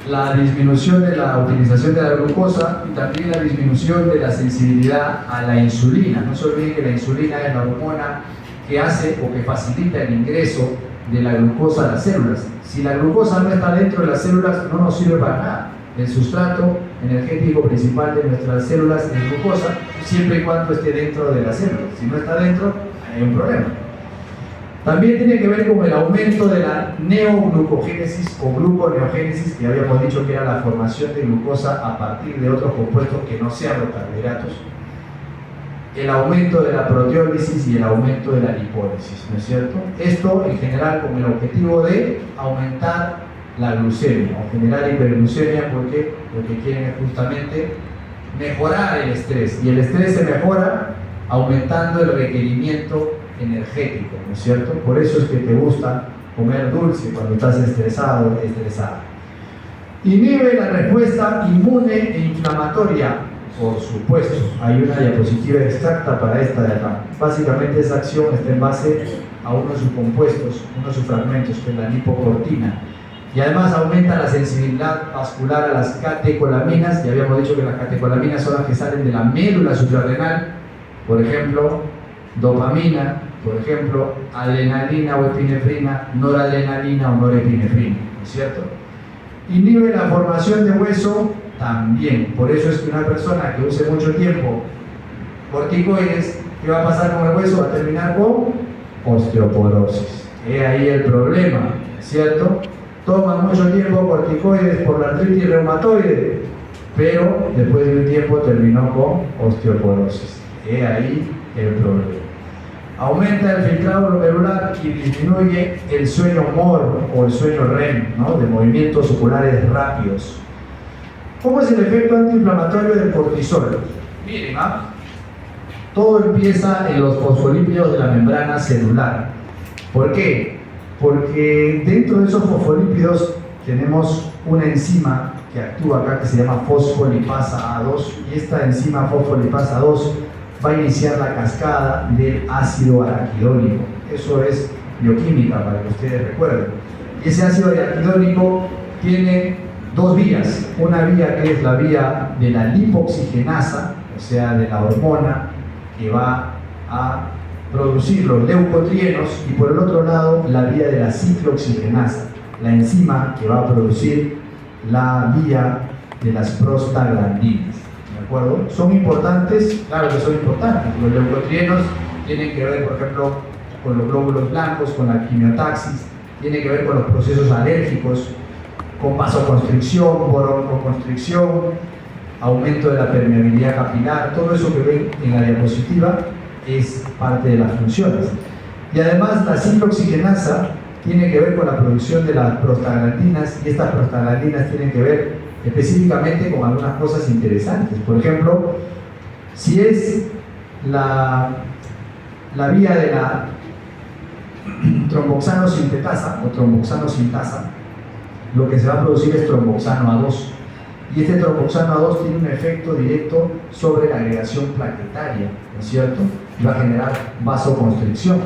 la disminución de la utilización de la glucosa y también la disminución de la sensibilidad a la insulina. No se olviden que la insulina es la hormona que hace o que facilita el ingreso de la glucosa a las células. Si la glucosa no está dentro de las células, no nos sirve para nada. El sustrato energético principal de nuestras células es glucosa, siempre y cuando esté dentro de las células. Si no está dentro, hay un problema. También tiene que ver con el aumento de la neoglucogénesis o gluconeogénesis, que habíamos dicho que era la formación de glucosa a partir de otros compuestos que no sean los carbohidratos. El aumento de la proteólisis y el aumento de la lipólisis, ¿no es cierto? Esto en general con el objetivo de aumentar la glucemia o generar hiperglucemia, porque lo que quieren es justamente mejorar el estrés, y el estrés se mejora aumentando el requerimiento energético, ¿no es cierto? Por eso es que te gusta comer dulce cuando estás estresado o estresada. Inhibe la respuesta inmune e inflamatoria, por supuesto. Hay una diapositiva exacta para esta de acá. Básicamente esa acción está en base a uno de sus compuestos, uno de sus fragmentos, que es la lipocortina. Y además aumenta la sensibilidad vascular a las catecolaminas. Ya habíamos dicho que las catecolaminas son las que salen de la médula suprarrenal. Por ejemplo, dopamina, por ejemplo, adrenalina o epinefrina, noradrenalina o norepinefrina, ¿no es cierto? Inhibe la formación de hueso también. Por eso es que una persona que use mucho tiempo corticoides, ¿qué va a pasar con el hueso? Va a terminar con osteoporosis. He ahí el problema, ¿cierto? Toman mucho tiempo corticoides por la artritis reumatoide, pero después de un tiempo terminó con osteoporosis. He ahí el problema. Aumenta el filtrado glomerular y disminuye el sueño MOR o el sueño REM, ¿no? De movimientos oculares rápidos. ¿Cómo es el efecto antiinflamatorio del cortisol? Miren, todo empieza en los fosfolípidos de la membrana celular. ¿Por qué? Porque dentro de esos fosfolípidos tenemos una enzima que actúa acá que se llama fosfolipasa A2, y esta enzima fosfolipasa A2 va a iniciar la cascada del ácido araquidónico. Eso es bioquímica, para que ustedes recuerden. Y ese ácido araquidónico tiene dos vías. Una vía que es la vía de la lipoxigenasa, o sea, de la hormona que va a producir los leucotrienos, y por el otro lado la vía de la ciclooxigenasa, la enzima que va a producir la vía de las prostaglandinas. ¿De acuerdo? ¿Son importantes? Claro que son importantes. Los leucotrienos tienen que ver, por ejemplo, con los glóbulos blancos, con la quimiotaxis, tienen que ver con los procesos alérgicos, con vasoconstricción, broncoconstricción, aumento de la permeabilidad capilar, todo eso que ven en la diapositiva es parte de las funciones. Y además la ciclooxigenasa tiene que ver con la producción de las prostaglandinas, y estas prostaglandinas tienen que ver específicamente con algunas cosas interesantes. Por ejemplo, si es la vía de la tromboxano sintetasa o tromboxano sintasa, lo que se va a producir es tromboxano A2. Y este tromboxano A2 tiene un efecto directo sobre la agregación plaquetaria, ¿no es cierto? Y va a generar vasoconstricción.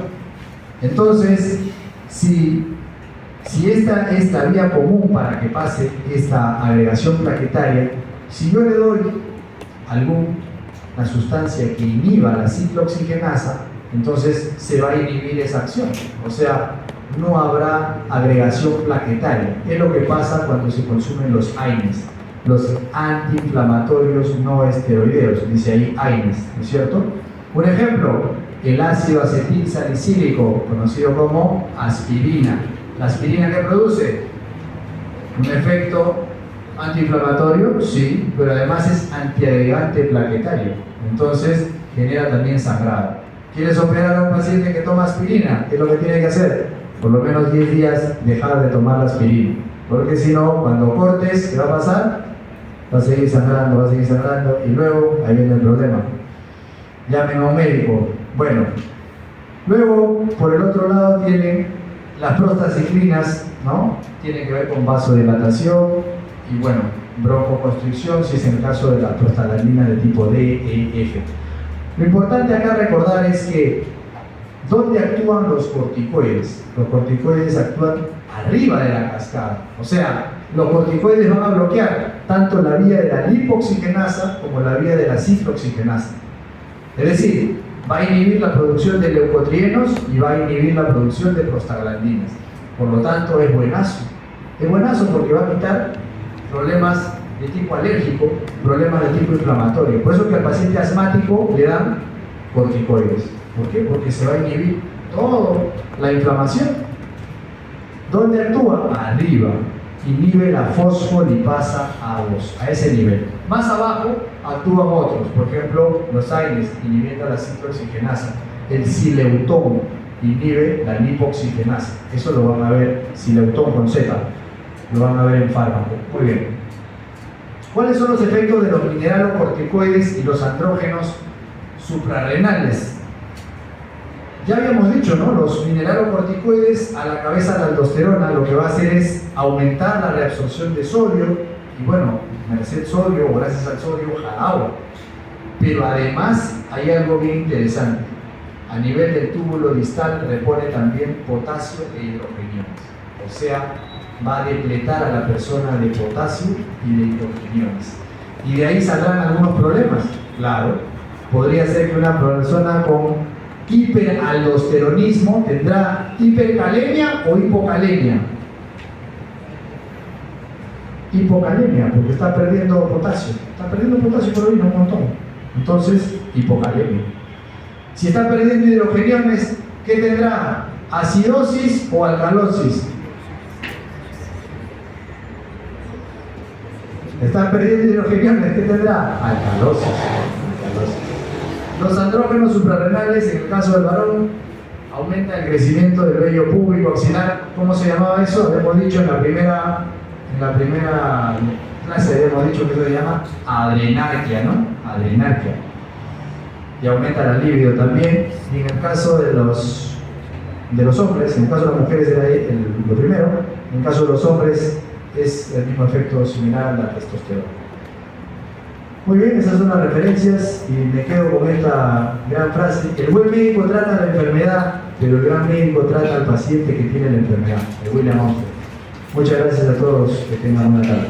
Entonces, si esta es la vía común para que pase esta agregación plaquetaria, si yo le doy alguna sustancia que inhiba la ciclooxigenasa, entonces se va a inhibir esa acción. O sea, no habrá agregación plaquetaria. Es lo que pasa cuando se consumen los AINES, los antiinflamatorios no esteroideos, dice ahí AINES, ¿no es cierto? Un ejemplo, el ácido acetil salicílico, conocido como aspirina. ¿La aspirina qué produce? ¿Un efecto antiinflamatorio? Sí, pero además es antiagregante plaquetario. Entonces genera también sangrado. ¿Quieres operar a un paciente que toma aspirina? ¿Qué es lo que tiene que hacer? Por lo menos 10 días dejar de tomar la aspirina. Porque si no, cuando cortes, ¿qué va a pasar? Va a seguir sangrando, y luego ahí viene el problema. Llamen a un médico. Bueno, luego por el otro lado tienen las prostaciclinas, ¿no? Tienen que ver con vasodilatación y bueno, broncoconstricción si es en el caso de la prostaglandina de tipo D, E, F. Lo importante acá recordar es que ¿dónde actúan los corticoides? Los corticoides actúan arriba de la cascada. O sea, los corticoides van a bloquear tanto la vía de la lipoxigenasa como la vía de la ciclooxigenasa. Es decir, va a inhibir la producción de leucotrienos y va a inhibir la producción de prostaglandinas. Por lo tanto, es buenazo. Es buenazo porque va a quitar problemas de tipo alérgico, problemas de tipo inflamatorio. Por eso que al paciente asmático le dan corticoides. ¿Por qué? Porque se va a inhibir toda la inflamación. ¿Dónde actúa? Arriba. Inhibe la fosfolipasa A2, a ese nivel. Más abajo actúan otros, por ejemplo, los AINES inhibiendo la ciclooxigenasa, el sileutón inhibe la lipoxigenasa. Eso lo van a ver, sileutón con Z, lo van a ver en fármaco. Muy bien. ¿Cuáles son los efectos de los mineralocorticoides y los andrógenos suprarrenales? Ya habíamos dicho, ¿no? Los mineralocorticoides a la cabeza de la aldosterona lo que va a hacer es aumentar la reabsorción de sodio y bueno, merced sodio o gracias al sodio jala agua. Pero además hay algo bien interesante. A nivel del túbulo distal repone también potasio e hidrogeniones. O sea, va a depletar a la persona de potasio y de hidrogeniones. Y de ahí saldrán algunos problemas. Claro, podría ser que una persona con hiperaldosteronismo tendrá hipercalemia o hipocalemia. Hipocalemia, porque está perdiendo potasio. Está perdiendo potasio por orina un montón. Entonces, hipocalemia. Si está perdiendo hidrogeniones, ¿qué tendrá? ¿Acidosis o alcalosis? Está perdiendo hidrogeniones, ¿qué tendrá? Alcalosis. Los andrógenos suprarrenales, en el caso del varón, aumenta el crecimiento del vello púbico axilar. ¿Cómo se llamaba eso? Hemos dicho en la primera clase, hemos dicho que eso se llama adrenarquia, ¿no? Adrenarquia. Y aumenta la libido también. Y en el caso de los hombres, en el caso de las mujeres era lo primero, en el caso de los hombres es el mismo efecto similar a la testosterona. Muy bien, esas son las referencias y me quedo con esta gran frase. El buen médico trata la enfermedad, pero el gran médico trata al paciente que tiene la enfermedad. De William Osler. Muchas gracias a todos, que tengan una tarde.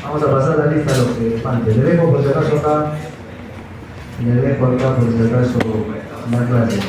Vamos a pasar la lista de los elefantes. Le dejo por si acaso acá, y le dejo acá por si acaso la clase.